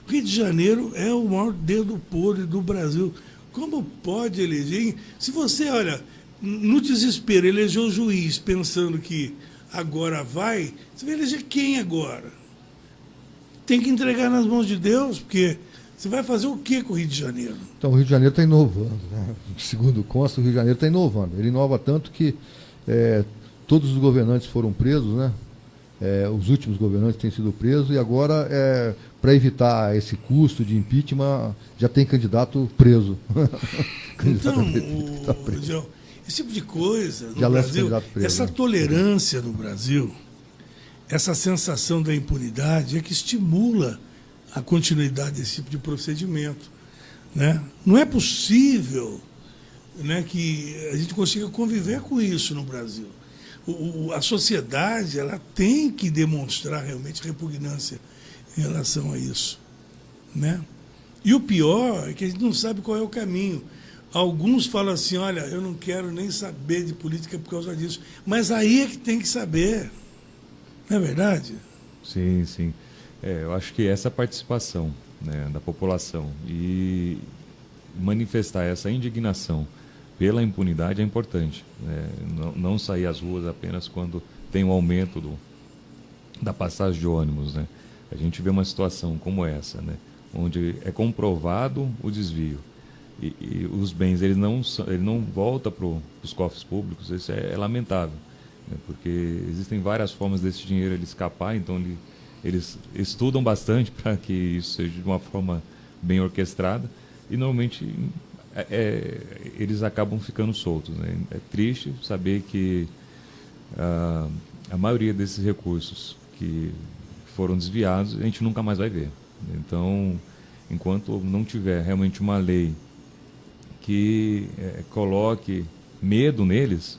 Speaker 9: O Rio de Janeiro é o maior dedo podre do Brasil. Como pode eleger? Se você, olha, no desespero, elegeu o juiz pensando que agora vai, você vai eleger quem agora? Tem que entregar nas mãos de Deus, porque você vai fazer o que com o Rio de Janeiro?
Speaker 11: Então, o Rio de Janeiro está inovando, né? Segundo consta, o Rio de Janeiro está inovando. Ele inova tanto que todos os governantes foram presos, né? Os últimos governantes têm sido presos e agora, para evitar esse custo de impeachment, já tem candidato preso.
Speaker 9: Então, esse tipo de coisa no Brasil, essa tolerância no Brasil, essa sensação da impunidade é que estimula a continuidade desse tipo de procedimento, né? Não é possível, né, que a gente consiga conviver com isso no Brasil. A sociedade, ela tem que demonstrar realmente repugnância em relação a isso, né? E o pior é que a gente não sabe qual é o caminho. Alguns falam assim, olha, eu não quero nem saber de política por causa disso. Mas aí é que tem que saber. Não é verdade?
Speaker 8: Sim, sim. Eu acho que essa participação, né, da população e manifestar essa indignação pela impunidade é importante. Né? Não sair às ruas apenas quando tem um aumento da passagem de ônibus. Né? A gente vê uma situação como essa, né? Onde é comprovado o desvio e os bens ele não volta para os cofres públicos. Isso é lamentável, né? Porque existem várias formas desse dinheiro ele escapar, então eles estudam bastante para que isso seja de uma forma bem orquestrada e normalmente eles acabam ficando soltos. Né? É triste saber que a maioria desses recursos que foram desviados a gente nunca mais vai ver. Então, enquanto não tiver realmente uma lei que coloque medo neles,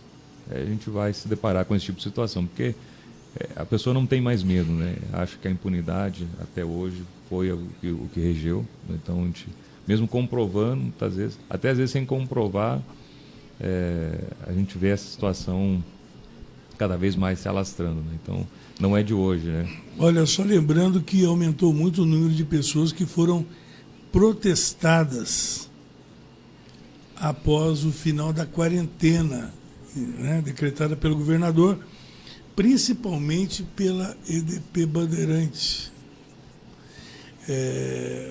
Speaker 8: a gente vai se deparar com esse tipo de situação, porque a pessoa não tem mais medo, né? Acho que a impunidade até hoje foi o que regeu. Então, a gente, mesmo comprovando, muitas vezes, até às vezes sem comprovar, a gente vê essa situação cada vez mais se alastrando. Né? Então, não é de hoje, né?
Speaker 9: Olha, só lembrando que aumentou muito o número de pessoas que foram protestadas após o final da quarentena, né, decretada pelo governador, principalmente pela EDP Bandeirantes.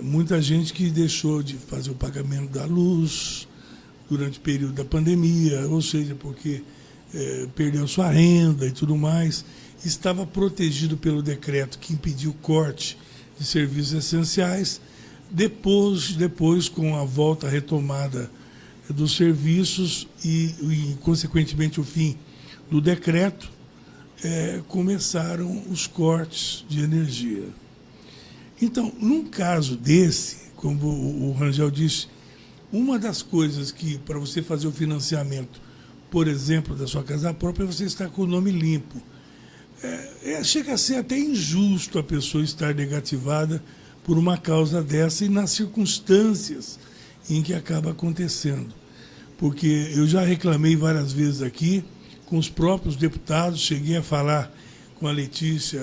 Speaker 9: Muita gente que deixou de fazer o pagamento da luz durante o período da pandemia, ou seja, porque perdeu sua renda e tudo mais, estava protegido pelo decreto que impediu o corte de serviços essenciais. Depois com a volta retomada dos serviços e consequentemente, o fim do decreto, começaram os cortes de energia. Então, num caso desse, como o Rangel disse, uma das coisas que, para você fazer o financiamento, por exemplo, da sua casa própria, você está com o nome limpo. Chega a ser até injusto a pessoa estar negativada por uma causa dessa e nas circunstâncias em que acaba acontecendo. Porque eu já reclamei várias vezes aqui com os próprios deputados, cheguei a falar com a Letícia,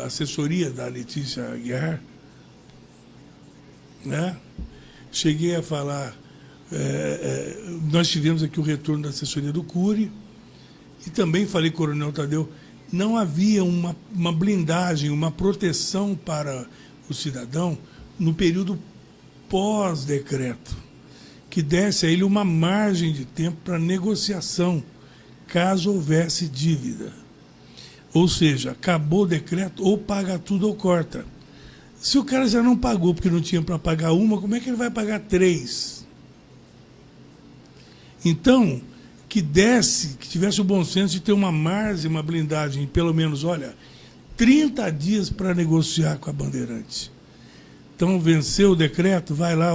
Speaker 9: a assessoria da Letícia Aguiar, né? Cheguei a falar, nós tivemos aqui o retorno da assessoria do Cury, e também falei com o Coronel Tadeu, não havia uma blindagem, uma proteção para o cidadão no período pós-decreto, que desse a ele uma margem de tempo para negociação, caso houvesse dívida. Ou seja, acabou o decreto, ou paga tudo ou corta. Se o cara já não pagou porque não tinha para pagar uma, como é que ele vai pagar 3? Então, que tivesse o bom senso de ter uma margem, uma blindagem, pelo menos, 30 dias para negociar com a Bandeirantes. Então, venceu o decreto, vai lá,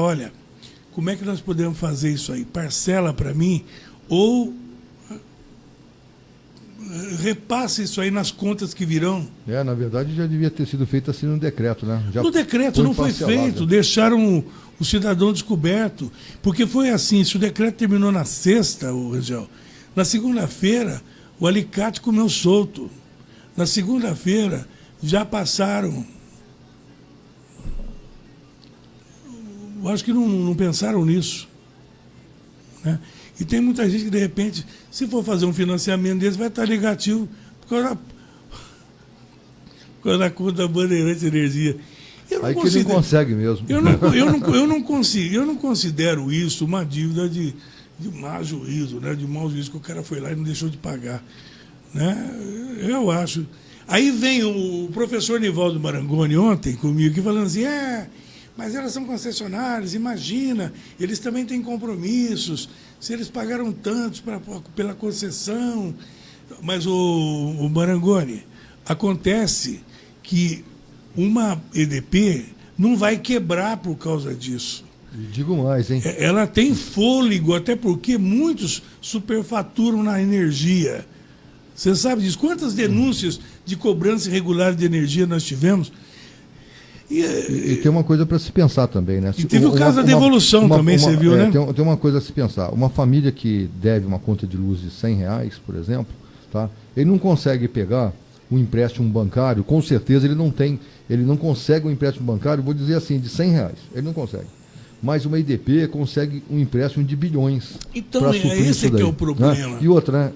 Speaker 9: como é que nós podemos fazer isso aí? Parcela para mim ou repassa isso aí nas contas que virão.
Speaker 11: Na verdade já devia ter sido feito assim no decreto, né?
Speaker 9: No decreto não foi feito, deixaram o cidadão descoberto, porque foi assim, se o decreto terminou na sexta, Rangel, na segunda-feira o alicate comeu solto. Na segunda-feira já passaram. Eu acho que não pensaram nisso, né? E tem muita gente que, de repente, se for fazer um financiamento desse, vai estar negativo por causa da conta da Bandeirantes de Energia.
Speaker 11: Aí que ele não consegue mesmo.
Speaker 9: Eu não considero isso uma dívida de má juízo, né? De mau juízo, que o cara foi lá e não deixou de pagar, né? Eu acho. Aí vem o professor Nivaldo Marangoni ontem comigo aqui falando assim, mas elas são concessionárias, imagina, eles também têm compromissos, se eles pagaram tantos pela concessão. Mas, o Marangoni, acontece que uma EDP não vai quebrar por causa disso.
Speaker 11: Digo mais, hein?
Speaker 9: Ela tem fôlego, até porque muitos superfaturam na energia. Você sabe disso? Quantas denúncias de cobrança irregular de energia nós tivemos?
Speaker 11: E tem uma coisa para se pensar também, né?
Speaker 9: E teve o caso da devolução também, você viu, né?
Speaker 11: Tem uma coisa a se pensar. Uma família que deve uma conta de luz de R$100, por exemplo, tá? Ele não consegue pegar um empréstimo bancário, com certeza ele não consegue um empréstimo bancário, vou dizer assim, de R$100. Ele não consegue. mas uma IDP consegue um empréstimo de bilhões.
Speaker 9: Então, esse que é o problema.
Speaker 11: Né? E outra, né?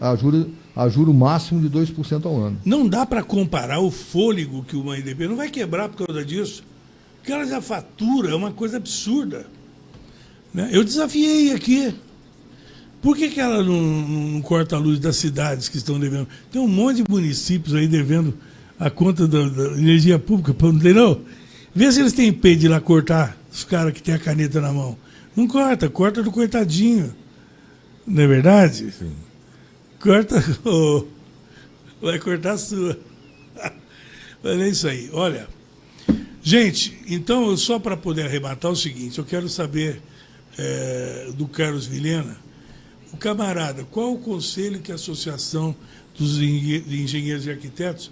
Speaker 11: A juro máximo de 2% ao ano.
Speaker 9: Não dá para comparar o fôlego que uma IDP não vai quebrar por causa disso. Porque ela já fatura, é uma coisa absurda. Né? Eu desafiei aqui. Por que ela não corta a luz das cidades que estão devendo? Tem um monte de municípios aí devendo a conta da energia pública, entendeu? Vê se eles têm peito de ir lá cortar os caras que têm a caneta na mão. Não corta do coitadinho. Não é verdade?
Speaker 8: Sim.
Speaker 9: Corta, vai cortar a sua. Mas é isso aí. Olha, gente, então, só para poder arrematar o seguinte, eu quero saber do Carlos Vilhena, o camarada, qual o conselho que a Associação dos Engenheiros e Arquitetos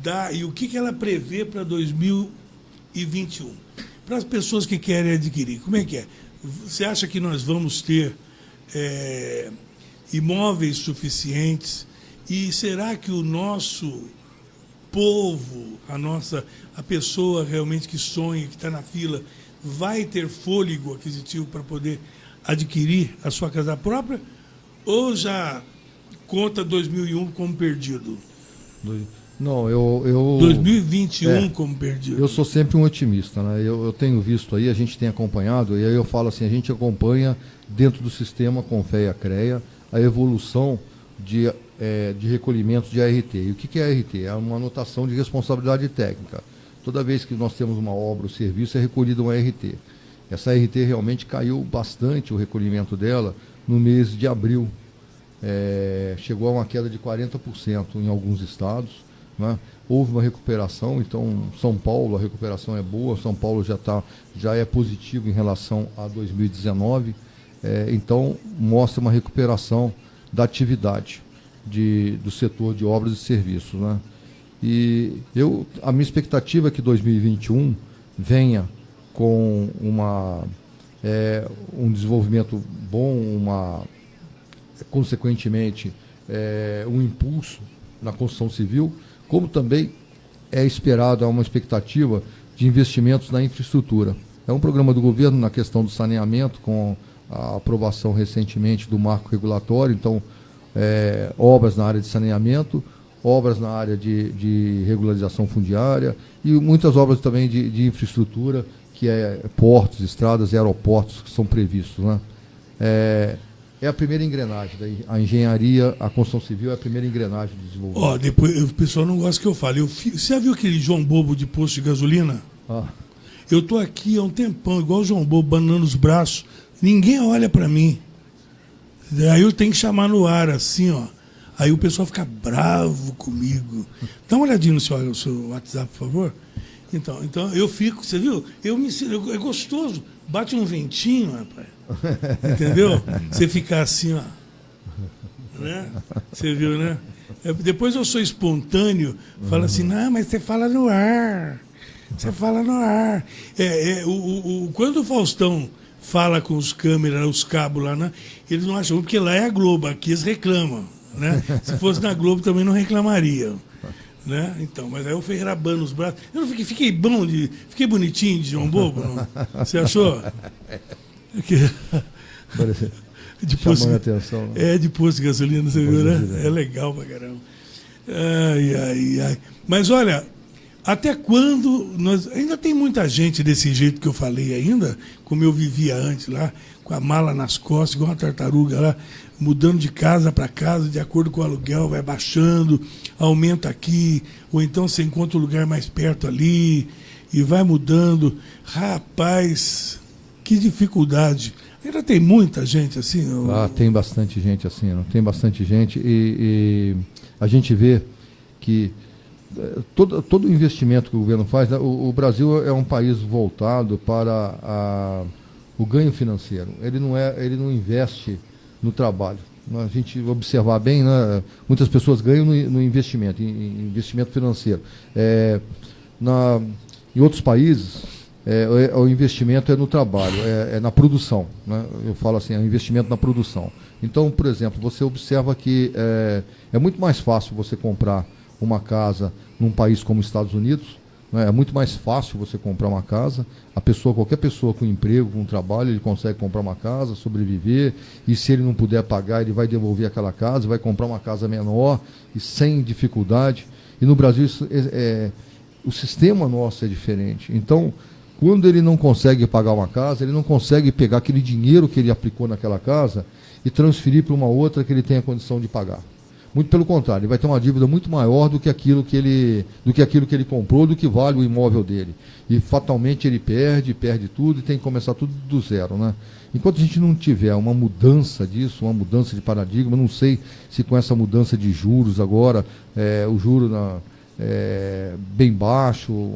Speaker 9: dá e o que ela prevê para 2021? Para as pessoas que querem adquirir, como é que é? Você acha que nós vamos ter imóveis suficientes? E será que o nosso povo, a pessoa realmente que sonha, que está na fila, vai ter fôlego aquisitivo para poder adquirir a sua casa própria, ou já conta 2001 como perdido?
Speaker 11: Não, eu
Speaker 9: 2021 como perdido.
Speaker 11: Eu sou sempre um otimista, né? Eu tenho visto aí, a gente tem acompanhado, e aí eu falo assim, a gente acompanha dentro do sistema Confea CREA a evolução de recolhimento de ART. E o que é ART? É uma anotação de responsabilidade técnica. Toda vez que nós temos uma obra ou serviço, é recolhida uma ART. Essa ART realmente caiu bastante o recolhimento dela no mês de abril. Chegou a uma queda de 40% em alguns estados. Né? Houve uma recuperação, então São Paulo, a recuperação é boa, São Paulo já é positivo em relação a 2019, então mostra uma recuperação da atividade do setor de obras e serviços. Né? E a minha expectativa é que 2021 venha com um desenvolvimento bom, consequentemente, um impulso na construção civil, como também é esperado, há uma expectativa de investimentos na infraestrutura. É um programa do governo na questão do saneamento, com a aprovação recentemente do marco regulatório, então, obras na área de saneamento, obras na área de regularização fundiária e muitas obras também de infraestrutura, que portos, estradas e aeroportos que são previstos. Né? É a primeira engrenagem, a engenharia, a construção civil é a primeira engrenagem do desenvolvimento.
Speaker 9: Depois o pessoal não gosta que eu fale. Você já viu aquele João Bobo de posto de gasolina? Eu estou aqui há um tempão, igual o João Bobo, banando os braços. Ninguém olha para mim. Aí eu tenho que chamar no ar, assim, ó. Aí o pessoal fica bravo comigo. Dá uma olhadinha no seu WhatsApp, por favor. Então eu fico, você viu? É gostoso. Bate um ventinho, rapaz. Entendeu? Você ficar assim, ó. Né? Você viu, né? Depois eu sou espontâneo, falo assim, não, mas você fala no ar. Você fala no ar. Quando o Faustão fala com os câmeras, os cabos lá, né? Eles não acham, porque lá é a Globo, aqui eles reclamam. Né? Se fosse na Globo também não reclamariam. Né? Então, mas aí o Ferreira abana os braços. Eu não fiquei bonitinho de João Bobo, não? Você achou?
Speaker 11: Chamando a atenção. Né?
Speaker 9: De posto de gasolina, você viu, né? É legal pra caramba. Ai. Mas olha, até quando ainda tem muita gente desse jeito que eu falei ainda, como eu vivia antes lá, com a mala nas costas, igual uma tartaruga lá, mudando de casa para casa, de acordo com o aluguel, vai baixando, aumenta aqui, ou então você encontra um lugar mais perto ali, e vai mudando. Rapaz, que dificuldade. Ainda tem muita gente assim?
Speaker 11: Tem bastante gente assim, não? Tem bastante gente, e a gente vê que todo o investimento que o governo faz, né, o Brasil é um país voltado para o ganho financeiro. Ele não investe no trabalho. A gente observar bem, né, muitas pessoas ganham no investimento, em investimento financeiro. Em outros países, o investimento é no trabalho, é na produção. Né? Eu falo assim, é um investimento na produção. Então, por exemplo, você observa que é muito mais fácil você comprar uma casa num país como os Estados Unidos né? É muito mais fácil você comprar uma casa. Qualquer pessoa com emprego, com trabalho, ele consegue comprar uma casa, sobreviver, e se ele não puder pagar, ele vai devolver aquela casa, vai comprar uma casa menor e sem dificuldade. E no Brasil o sistema nosso é diferente. Então, quando ele não consegue pagar uma casa, ele não consegue pegar aquele dinheiro que ele aplicou naquela casa e transferir para uma outra que ele tenha condição de pagar. Muito pelo contrário, ele vai ter uma dívida muito maior do que aquilo que ele comprou, do que vale o imóvel dele. E fatalmente ele perde tudo e tem que começar tudo do zero, né? Enquanto a gente não tiver uma mudança disso, uma mudança de paradigma, não sei se com essa mudança de juros agora, o juro bem baixo,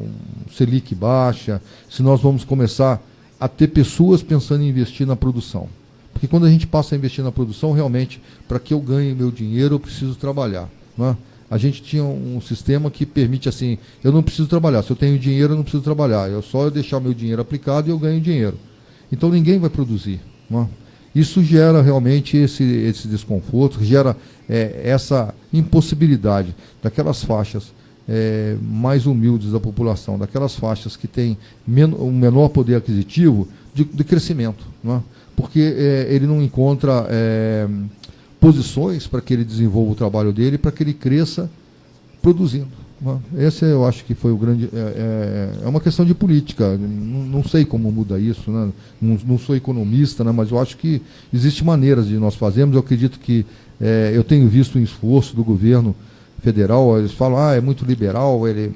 Speaker 11: Selic baixa, se nós vamos começar a ter pessoas pensando em investir na produção. Porque quando a gente passa a investir na produção, realmente, para que eu ganhe meu dinheiro, eu preciso trabalhar, né? A gente tinha um sistema que permite assim, eu não preciso trabalhar, se eu tenho dinheiro eu não preciso trabalhar, só eu deixar meu dinheiro aplicado e eu ganho dinheiro. Então ninguém vai produzir, né? Isso gera realmente esse desconforto, gera essa impossibilidade daquelas faixas mais humildes da população, daquelas faixas que têm um menor poder aquisitivo de crescimento, né? Porque ele não encontra posições para que ele desenvolva o trabalho dele, para que ele cresça produzindo, né? Esse eu acho que foi o grande... É uma questão de política, não sei como muda isso, né? Não sou economista, né? Mas eu acho que existem maneiras de nós fazermos. Eu acredito que eu tenho visto um esforço do governo federal, eles falam, é muito liberal, ele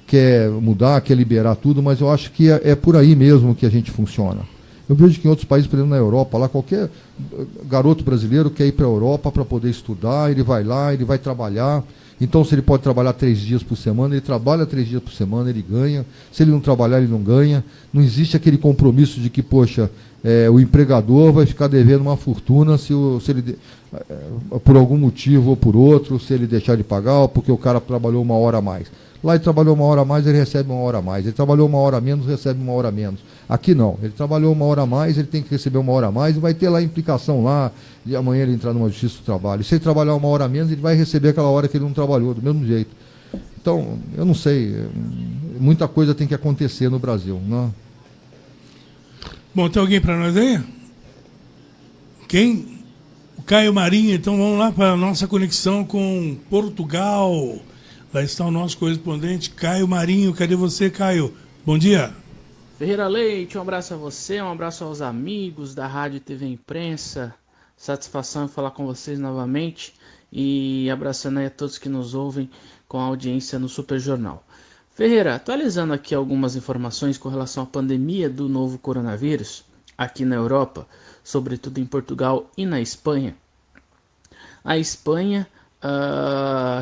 Speaker 11: quer mudar, quer liberar tudo, mas eu acho que é por aí mesmo que a gente funciona. Eu vejo que em outros países, por exemplo, na Europa, lá qualquer garoto brasileiro quer ir para a Europa para poder estudar, ele vai lá, ele vai trabalhar. Então, se ele pode trabalhar 3 dias por semana, ele trabalha 3 dias por semana, ele ganha. Se ele não trabalhar, ele não ganha. Não existe aquele compromisso de que, poxa, o empregador vai ficar devendo uma fortuna se ele, por algum motivo ou por outro, se ele deixar de pagar, ou porque o cara trabalhou 1 hora a mais. Lá ele trabalhou 1 hora a mais, ele recebe 1 hora a mais. Ele trabalhou 1 hora a menos, recebe 1 hora a menos. Aqui não. Ele trabalhou 1 hora a mais, ele tem que receber 1 hora a mais e vai ter lá a implicação lá de amanhã ele entrar numa justiça do trabalho. E se ele trabalhar 1 hora a menos, ele vai receber aquela hora que ele não trabalhou, do mesmo jeito. Então, eu não sei. Muita coisa tem que acontecer no Brasil, né?
Speaker 9: Bom, tem alguém para nós aí? Quem? O Caio Marinho. Então vamos lá para a nossa conexão com Portugal. Lá está o nosso correspondente, Caio Marinho. Cadê você, Caio? Bom dia.
Speaker 16: Ferreira Leite, um abraço a você, um abraço aos amigos da Rádio e TV Imprensa. Satisfação em falar com vocês novamente e abraçando aí a todos que nos ouvem com a audiência no Super Jornal. Ferreira, atualizando aqui algumas informações com relação à pandemia do novo coronavírus aqui na Europa, sobretudo em Portugal e na Espanha. A Espanha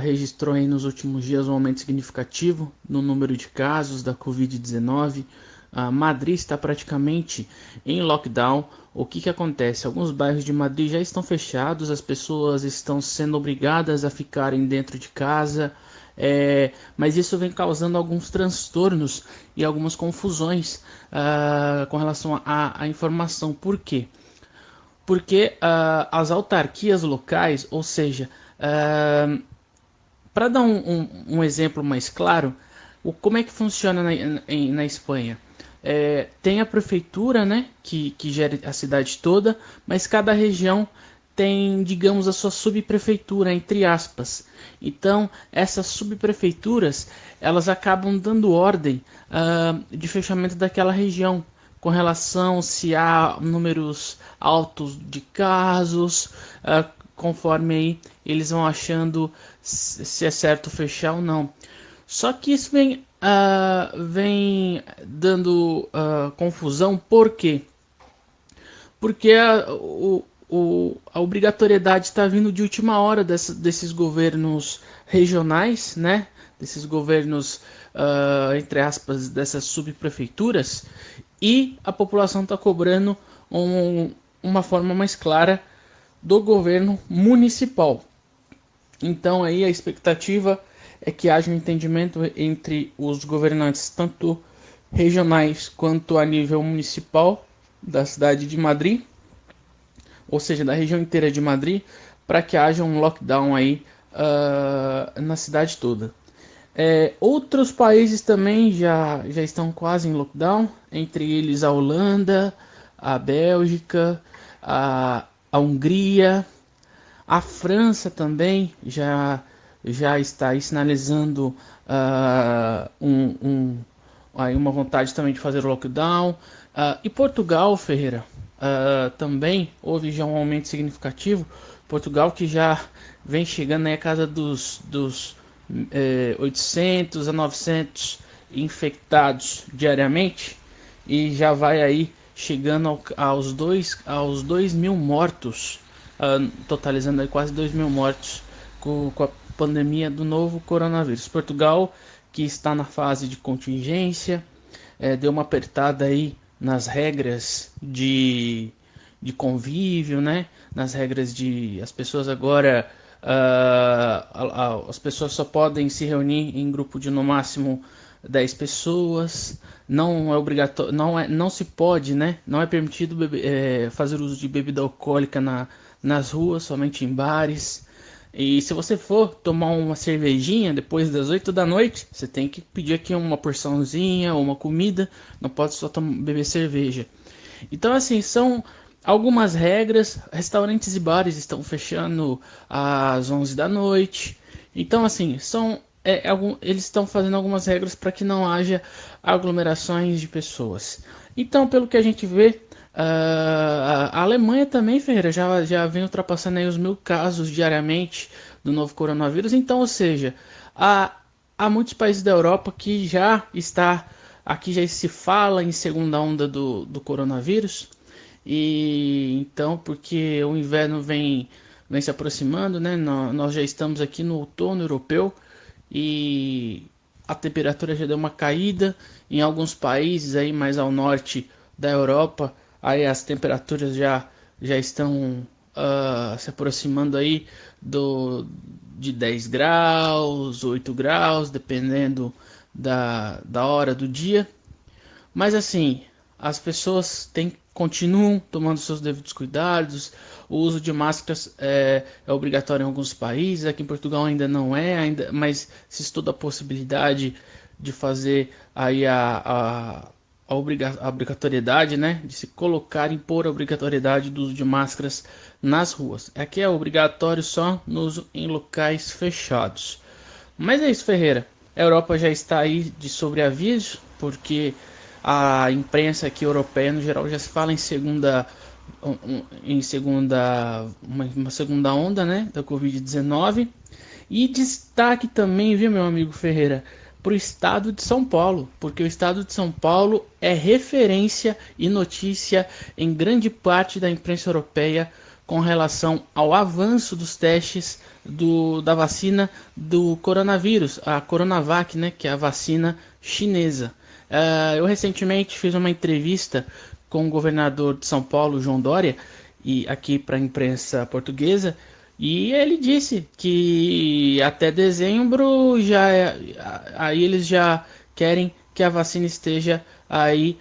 Speaker 16: registrou aí nos últimos dias um aumento significativo no número de casos da Covid-19. Madrid está praticamente em lockdown. O que acontece? Alguns bairros de Madrid já estão fechados, as pessoas estão sendo obrigadas a ficarem dentro de casa, mas isso vem causando alguns transtornos e algumas confusões com relação à informação. Por quê? Porque as autarquias locais, ou seja, para dar um exemplo mais claro, como é que funciona na Espanha? Tem a prefeitura, né, que gera a cidade toda, mas cada região tem, digamos, a sua subprefeitura, entre aspas. Então, essas subprefeituras, elas acabam dando ordem de fechamento daquela região, com relação se há números altos de casos, conforme aí eles vão achando se é certo fechar ou não. Só que isso vem dando confusão. Por quê? Porque a obrigatoriedade está vindo de última hora desses governos regionais, né? Desses governos, entre aspas, dessas subprefeituras, e a população está cobrando uma forma mais clara do governo municipal. Então aí a expectativa é que haja um entendimento entre os governantes, tanto regionais quanto a nível municipal da cidade de Madrid, ou seja, da região inteira de Madrid, para que haja um lockdown aí na cidade toda. Outros países também já estão quase em lockdown, entre eles a Holanda, a Bélgica, a Hungria, a França também já está aí sinalizando uma vontade também de fazer o lockdown. E Portugal, Ferreira, também houve já um aumento significativo. Portugal que já vem chegando aí a casa dos 800 a 900 infectados diariamente e já vai aí chegando aos 2.000 mortos, totalizando aí quase 2.000 mortos com a pandemia do novo coronavírus. Portugal, que está na fase de contingência, deu uma apertada aí nas regras de convívio, né? Nas regras de as pessoas agora as pessoas só podem se reunir em grupo de no máximo 10 pessoas. Não é obrigatório, não se pode, né? Não é permitido fazer uso de bebida alcoólica nas ruas, somente em bares. E se você for tomar uma cervejinha depois das 8 da noite, você tem que pedir aqui uma porçãozinha ou uma comida, não pode só beber cerveja. Então, assim, são algumas regras. Restaurantes e bares estão fechando às 11 da noite. Então, assim, eles estão fazendo algumas regras para que não haja aglomerações de pessoas. Então, pelo que a gente vê, a Alemanha também, Ferreira, já vem ultrapassando aí os 1.000 casos diariamente do novo coronavírus. Então, ou seja, há muitos países da Europa que já se fala em segunda onda do coronavírus. E então, porque o inverno vem se aproximando, né? Nós já estamos aqui no outono europeu e a temperatura já deu uma caída em alguns países aí mais ao norte da Europa. Aí as temperaturas já estão se aproximando aí de 10 graus, 8 graus, dependendo da hora do dia. Mas assim, as pessoas continuam tomando seus devidos cuidados. O uso de máscaras é obrigatório em alguns países. Aqui em Portugal ainda não é, mas se estuda a possibilidade de fazer aí a obrigatoriedade, né, de se impor a obrigatoriedade do uso de máscaras nas ruas. Aqui é obrigatório só no uso em locais fechados. Mas é isso, Ferreira. A Europa já está aí de sobreaviso, porque a imprensa aqui europeia no geral já se fala uma segunda onda, né, da Covid-19. E destaque também, viu, meu amigo Ferreira, para o estado de São Paulo, porque o estado de São Paulo é referência e notícia em grande parte da imprensa europeia com relação ao avanço dos testes da vacina do coronavírus, a Coronavac, né, que é a vacina chinesa. Eu recentemente fiz uma entrevista com o governador de São Paulo, João Dória, e aqui para a imprensa portuguesa, e ele disse que até dezembro aí eles já querem que a vacina esteja aí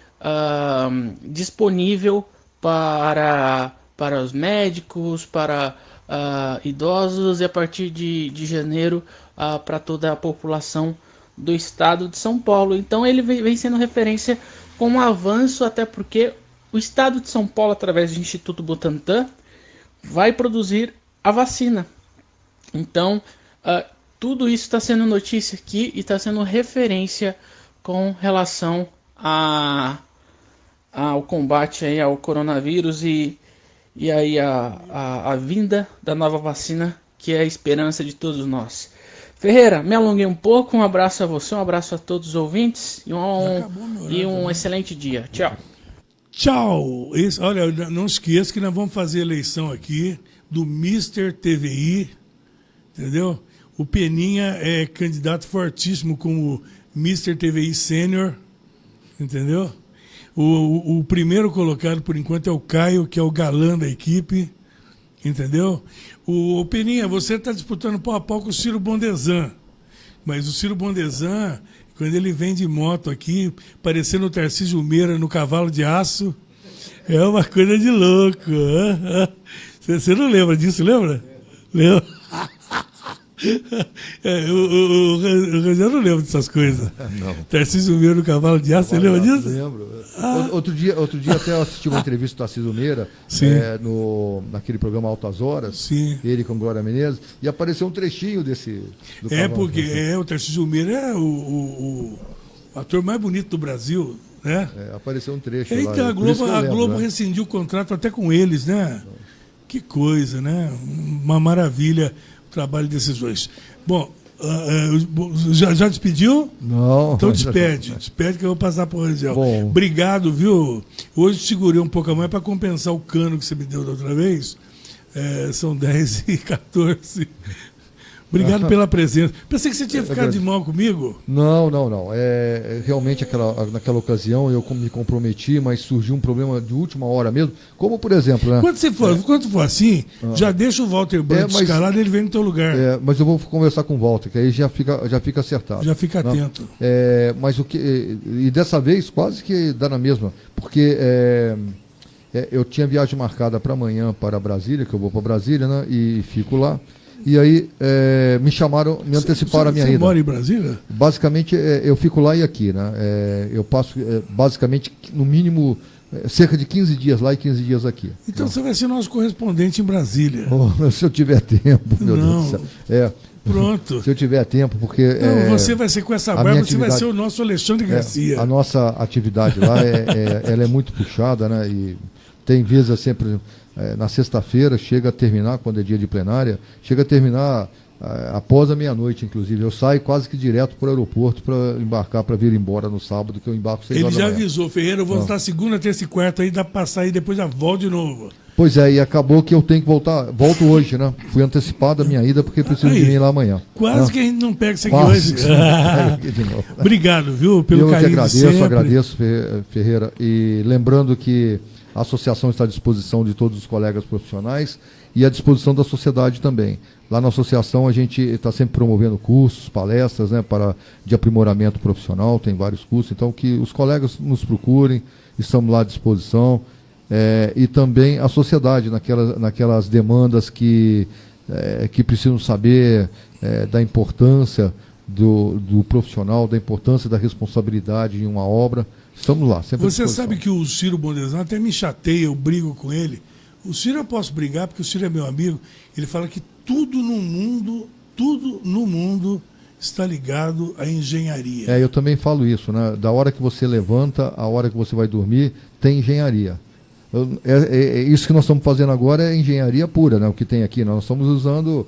Speaker 16: disponível para os médicos, para idosos, e a partir de janeiro para toda a população do estado de São Paulo. Então ele vem sendo referência com um avanço, até porque o estado de São Paulo, através do Instituto Butantan, vai produzir a vacina. Então tudo isso está sendo notícia aqui e está sendo referência com relação ao combate aí ao coronavírus e aí a vinda da nova vacina, que é a esperança de todos nós. Ferreira, me alonguei um pouco. Um abraço a você, um abraço a todos os ouvintes e um excelente dia. Tchau.
Speaker 9: Tchau. Olha, não esqueça que nós vamos fazer eleição aqui do Mr. TVI, entendeu? O Peninha é candidato fortíssimo como Mr. TVI Sênior, entendeu? O primeiro colocado, por enquanto, é o Caio, que é o galã da equipe, entendeu? O Peninha, você está disputando pau a pau com o Ciro Bondesan, mas o Ciro Bondesan, quando ele vem de moto aqui, parecendo o Tarcísio Meira no cavalo de aço, é uma coisa de louco. Você não lembra disso, lembra? Lembra? O Rangel não lembra dessas coisas.
Speaker 11: Não.
Speaker 9: Tarcísio Meira no Cavalo de Aço, você lembra disso?
Speaker 11: Lembro. Outro dia até eu assisti uma entrevista do Tarcísio Meira naquele programa Altas Horas, ele com Glória Menezes, e apareceu um trechinho desse.
Speaker 9: Porque o Tarcísio Meira é o ator mais bonito do Brasil, né?
Speaker 11: Apareceu um trecho lá.
Speaker 9: Então a Globo rescindiu o contrato até com eles, né? Que coisa, né? Uma maravilha o trabalho desses dois. Bom, já despediu?
Speaker 11: Não.
Speaker 9: Então despede que eu vou passar para o Rangel. Obrigado, viu? Hoje segurei um pouco a mão para compensar o cano que você me deu da outra vez. São 10h14. Obrigado pela presença. Pensei que você tinha ficado de mal comigo.
Speaker 11: Não. Realmente, naquela ocasião, eu me comprometi, mas surgiu um problema de última hora mesmo. Como, por exemplo... Né?
Speaker 9: Quando for assim, já deixa o Walter Branco escalado e ele vem no teu lugar.
Speaker 11: Mas eu vou conversar com o Walter, que aí já fica acertado.
Speaker 9: Já fica atento.
Speaker 11: Mas e dessa vez, quase que dá na mesma. Porque eu tinha viagem marcada para amanhã para Brasília, que eu vou para Brasília, né? E fico lá. E aí me chamaram, me anteciparam a minha ida.
Speaker 9: Você mora em Brasília?
Speaker 11: Basicamente, eu fico lá e aqui, né? Eu passo, basicamente, no mínimo, cerca de 15 dias lá e 15 dias aqui.
Speaker 9: Então você vai ser nosso correspondente em Brasília.
Speaker 11: Se eu tiver tempo, meu Deus do céu.
Speaker 9: Pronto.
Speaker 11: Se eu tiver tempo, porque...
Speaker 9: você vai ser com essa barba, você vai ser o nosso Alexandre Garcia.
Speaker 11: A nossa atividade lá, ela é muito puxada, né? E tem vezes sempre... na sexta-feira, chega a terminar, quando é dia de plenária, chega a terminar após a meia-noite, inclusive. Eu saio quase que direto para o aeroporto para embarcar, para vir embora no sábado, que eu embarco 6 horas da manhã.
Speaker 9: Ele já avisou, Ferreira, eu vou estar segunda, terça e quarta, aí dá para passar e depois já volto de novo.
Speaker 11: Pois é, e acabou que eu tenho que voltar, volto hoje, né? Fui antecipado a minha ida porque preciso de ir lá amanhã.
Speaker 9: Quase que a gente não pega isso aqui hoje. Obrigado, viu, pelo carinho de sempre.
Speaker 11: Eu agradeço, Ferreira, e lembrando que a associação está à disposição de todos os colegas profissionais e à disposição da sociedade também. Lá na associação a gente está sempre promovendo cursos, palestras, né, de aprimoramento profissional, tem vários cursos, então que os colegas nos procurem, estamos lá à disposição. E também a sociedade, naquelas demandas que precisam saber da importância do profissional, da importância da responsabilidade em uma obra. Estamos lá, sempre.
Speaker 9: Você sabe que o Ciro Bondesão até me chateia, eu brigo com ele. O Ciro eu posso brigar porque o Ciro é meu amigo. Ele fala que tudo no mundo está ligado à engenharia.
Speaker 11: Eu também falo isso, né? Da hora que você levanta, a hora que você vai dormir, tem engenharia. Isso que nós estamos fazendo agora é engenharia pura, né? O que tem aqui. Nós estamos usando...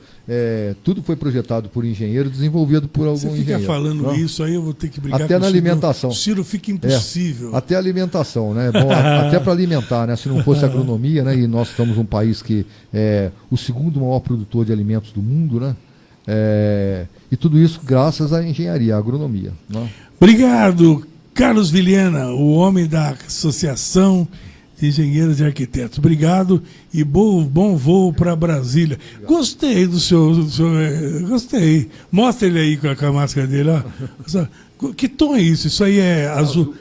Speaker 11: tudo foi projetado por engenheiro, desenvolvido por algum engenheiro.
Speaker 9: Você fica falando isso, aí eu vou ter que brigar
Speaker 11: até
Speaker 9: com
Speaker 11: na alimentação.
Speaker 9: O Ciro fica impossível.
Speaker 11: Até a alimentação, né? Bom, até para alimentar, né? Se não fosse agronomia, né? E nós estamos um país que é o segundo maior produtor de alimentos do mundo, né? E tudo isso graças à engenharia, à agronomia. Né?
Speaker 9: Obrigado, Carlos Vilhena, o homem da Associação de Engenheiros e Arquitetos. Obrigado e bom voo para Brasília. Gostei do senhor, gostei. Mostra ele aí com a máscara dele. Ó. Que tom é isso? Isso aí é azul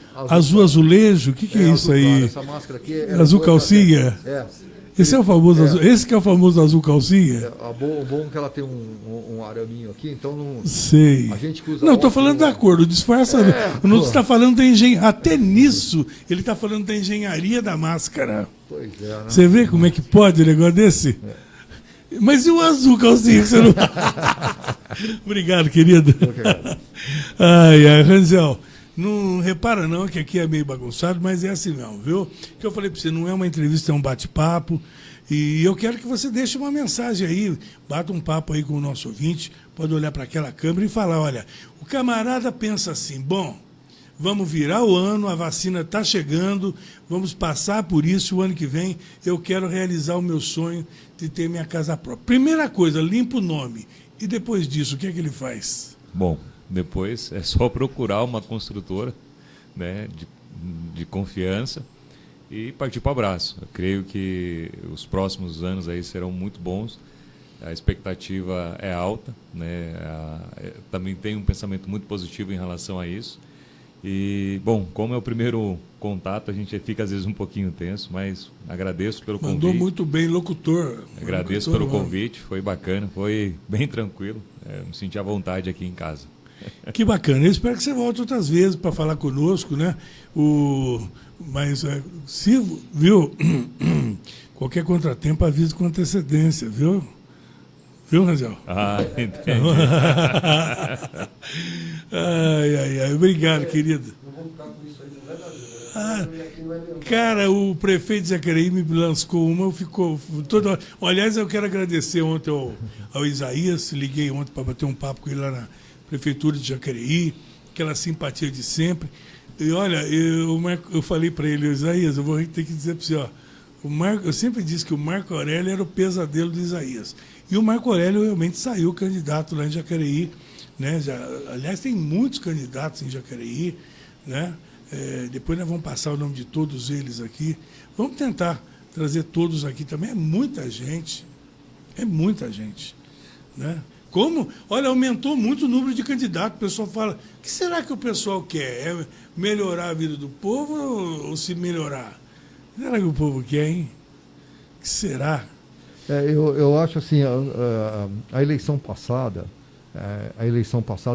Speaker 9: azulejo? O que é isso aí?
Speaker 11: Claro, essa máscara aqui
Speaker 9: azul calcinha? Esse é o famoso azul, esse que é o famoso azul calcinha?
Speaker 11: O bom é que ela tem um araminho aqui, então não...
Speaker 9: Sei.
Speaker 11: A gente usa
Speaker 9: não, estou falando da cor, o disfarça. Não está falando da engenharia. Até nisso, ele está falando da engenharia da máscara.
Speaker 11: Pois é, né?
Speaker 9: Você vê como é que pode um negócio desse? Mas e o azul calcinha que você não... Obrigado, querido. Ai, Rangel. Não repara não que aqui é meio bagunçado, mas é assim mesmo, viu? Que eu falei para você, não é uma entrevista, é um bate-papo. E eu quero que você deixe uma mensagem aí, bata um papo aí com o nosso ouvinte, pode olhar para aquela câmera e falar, olha, o camarada pensa assim, bom, vamos virar o ano, a vacina está chegando, vamos passar por isso, o ano que vem eu quero realizar o meu sonho de ter minha casa própria. Primeira coisa, limpa o nome. E depois disso, o que é que ele faz?
Speaker 8: Bom, depois é só procurar uma construtora, né, de confiança e partir para o abraço. Eu creio que os próximos anos aí serão muito bons. A expectativa é alta, né? Também tenho um pensamento muito positivo em relação a isso. E, bom, como é o primeiro contato, a gente fica às vezes um pouquinho tenso, mas agradeço pelo convite.
Speaker 9: Mandou muito bem, locutor.
Speaker 8: Agradeço
Speaker 9: locutor,
Speaker 8: pelo convite, foi bacana, foi bem tranquilo, me senti à vontade aqui em casa.
Speaker 9: Que bacana, eu espero que você volte outras vezes para falar conosco, né? Mas se, viu, qualquer contratempo avisa com antecedência, viu? Viu, Rangel?
Speaker 8: Entendi.
Speaker 9: ai, obrigado, querido. Cara, o prefeito de Jacareí me lançou uma, ficou toda. Aliás, eu quero agradecer ontem ao Isaías, liguei ontem para bater um papo com ele lá na prefeitura de Jacareí, aquela simpatia de sempre. E olha, eu falei para ele, Isaías, eu vou ter que dizer para você, ó, eu sempre disse que o Marco Aurélio era o pesadelo do Isaías. E o Marco Aurélio realmente saiu candidato lá em Jacareí, né? Aliás, tem muitos candidatos em Jacareí, né? Depois nós vamos passar o nome de todos eles aqui. Vamos tentar trazer todos aqui também. É muita gente, né? Como? Olha, aumentou muito o número de candidatos. O pessoal fala, o que será que o pessoal quer? É melhorar a vida do povo ou se melhorar? O que será que o povo quer, hein? O que será?
Speaker 11: Eu acho assim, a eleição passada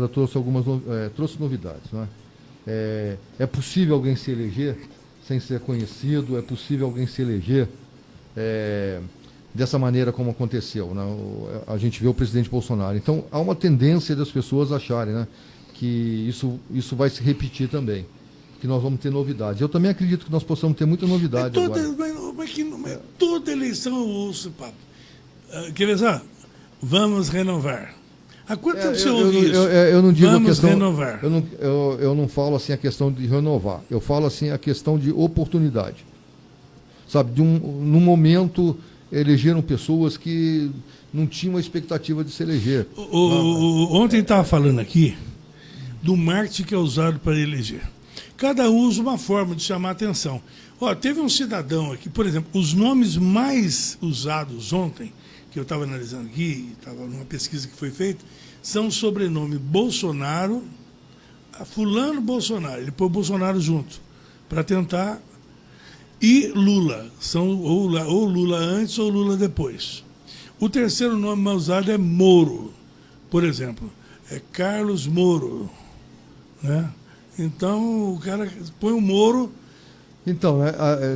Speaker 11: trouxe novidades, não é? É possível alguém se eleger sem ser conhecido, é possível alguém se eleger dessa maneira como aconteceu, né? A gente vê o presidente Bolsonaro. Então, há uma tendência das pessoas acharem, né, que isso vai se repetir também, que nós vamos ter novidades. Eu também acredito que nós possamos ter muita novidade agora.
Speaker 9: Mas toda eleição eu ouço, papo. Quer ver só? Vamos renovar. Há quanto tempo você ouve isso?
Speaker 11: Eu não digo
Speaker 9: vamos
Speaker 11: a questão,
Speaker 9: renovar.
Speaker 11: Eu não falo assim a questão de renovar. Eu falo assim a questão de oportunidade. Sabe, num momento elegeram pessoas que não tinham a expectativa de se eleger.
Speaker 9: Ontem estava falando aqui do marketing que é usado para eleger. Cada um usa uma forma de chamar a atenção. Teve um cidadão aqui, por exemplo, os nomes mais usados ontem, que eu estava analisando aqui, estava numa pesquisa que foi feita, são o sobrenome Bolsonaro, fulano Bolsonaro, ele pôs Bolsonaro junto, para tentar, e Lula, são ou Lula antes ou Lula depois. O terceiro nome mais usado é Moro, por exemplo, é Carlos Moro, né? Então, o cara põe o Moro.
Speaker 11: Então,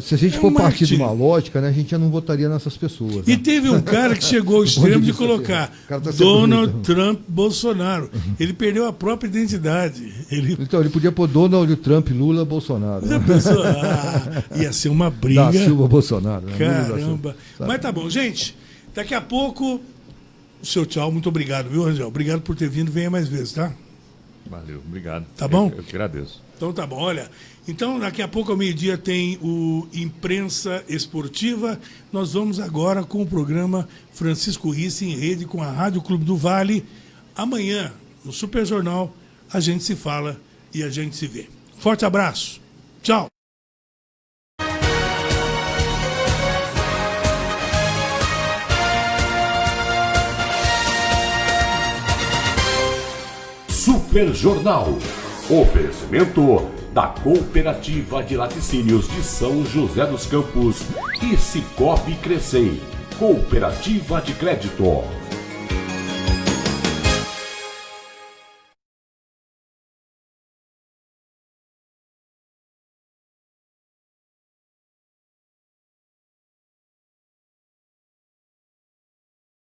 Speaker 11: se a gente for partir de uma lógica, né, a gente já não votaria nessas pessoas.
Speaker 9: E
Speaker 11: né?
Speaker 9: teve um cara que chegou ao extremo de colocar Donald Trump Bolsonaro. Ele perdeu a própria identidade.
Speaker 11: Então, ele podia pôr Donald Trump, Lula, Bolsonaro.
Speaker 9: Já pensou? Ia ser uma briga.
Speaker 11: Da Silva, Bolsonaro. Né?
Speaker 9: Caramba. Mas tá bom, gente. Daqui a pouco, o seu tchau. Muito obrigado, viu, Rangel? Obrigado por ter vindo. Venha mais vezes, tá?
Speaker 8: Valeu, obrigado.
Speaker 9: Tá bom?
Speaker 8: Eu que agradeço.
Speaker 9: Então tá bom, olha. Então daqui a pouco ao meio-dia tem o Imprensa Esportiva. Nós vamos agora com o programa Francisco Risse em rede com a Rádio Clube do Vale. Amanhã, no Super Jornal, a gente se fala e a gente se vê. Forte abraço. Tchau.
Speaker 1: Super Jornal. Oferecimento da Cooperativa de Laticínios de São José dos Campos e Cicobi Crescei. Cooperativa de Crédito.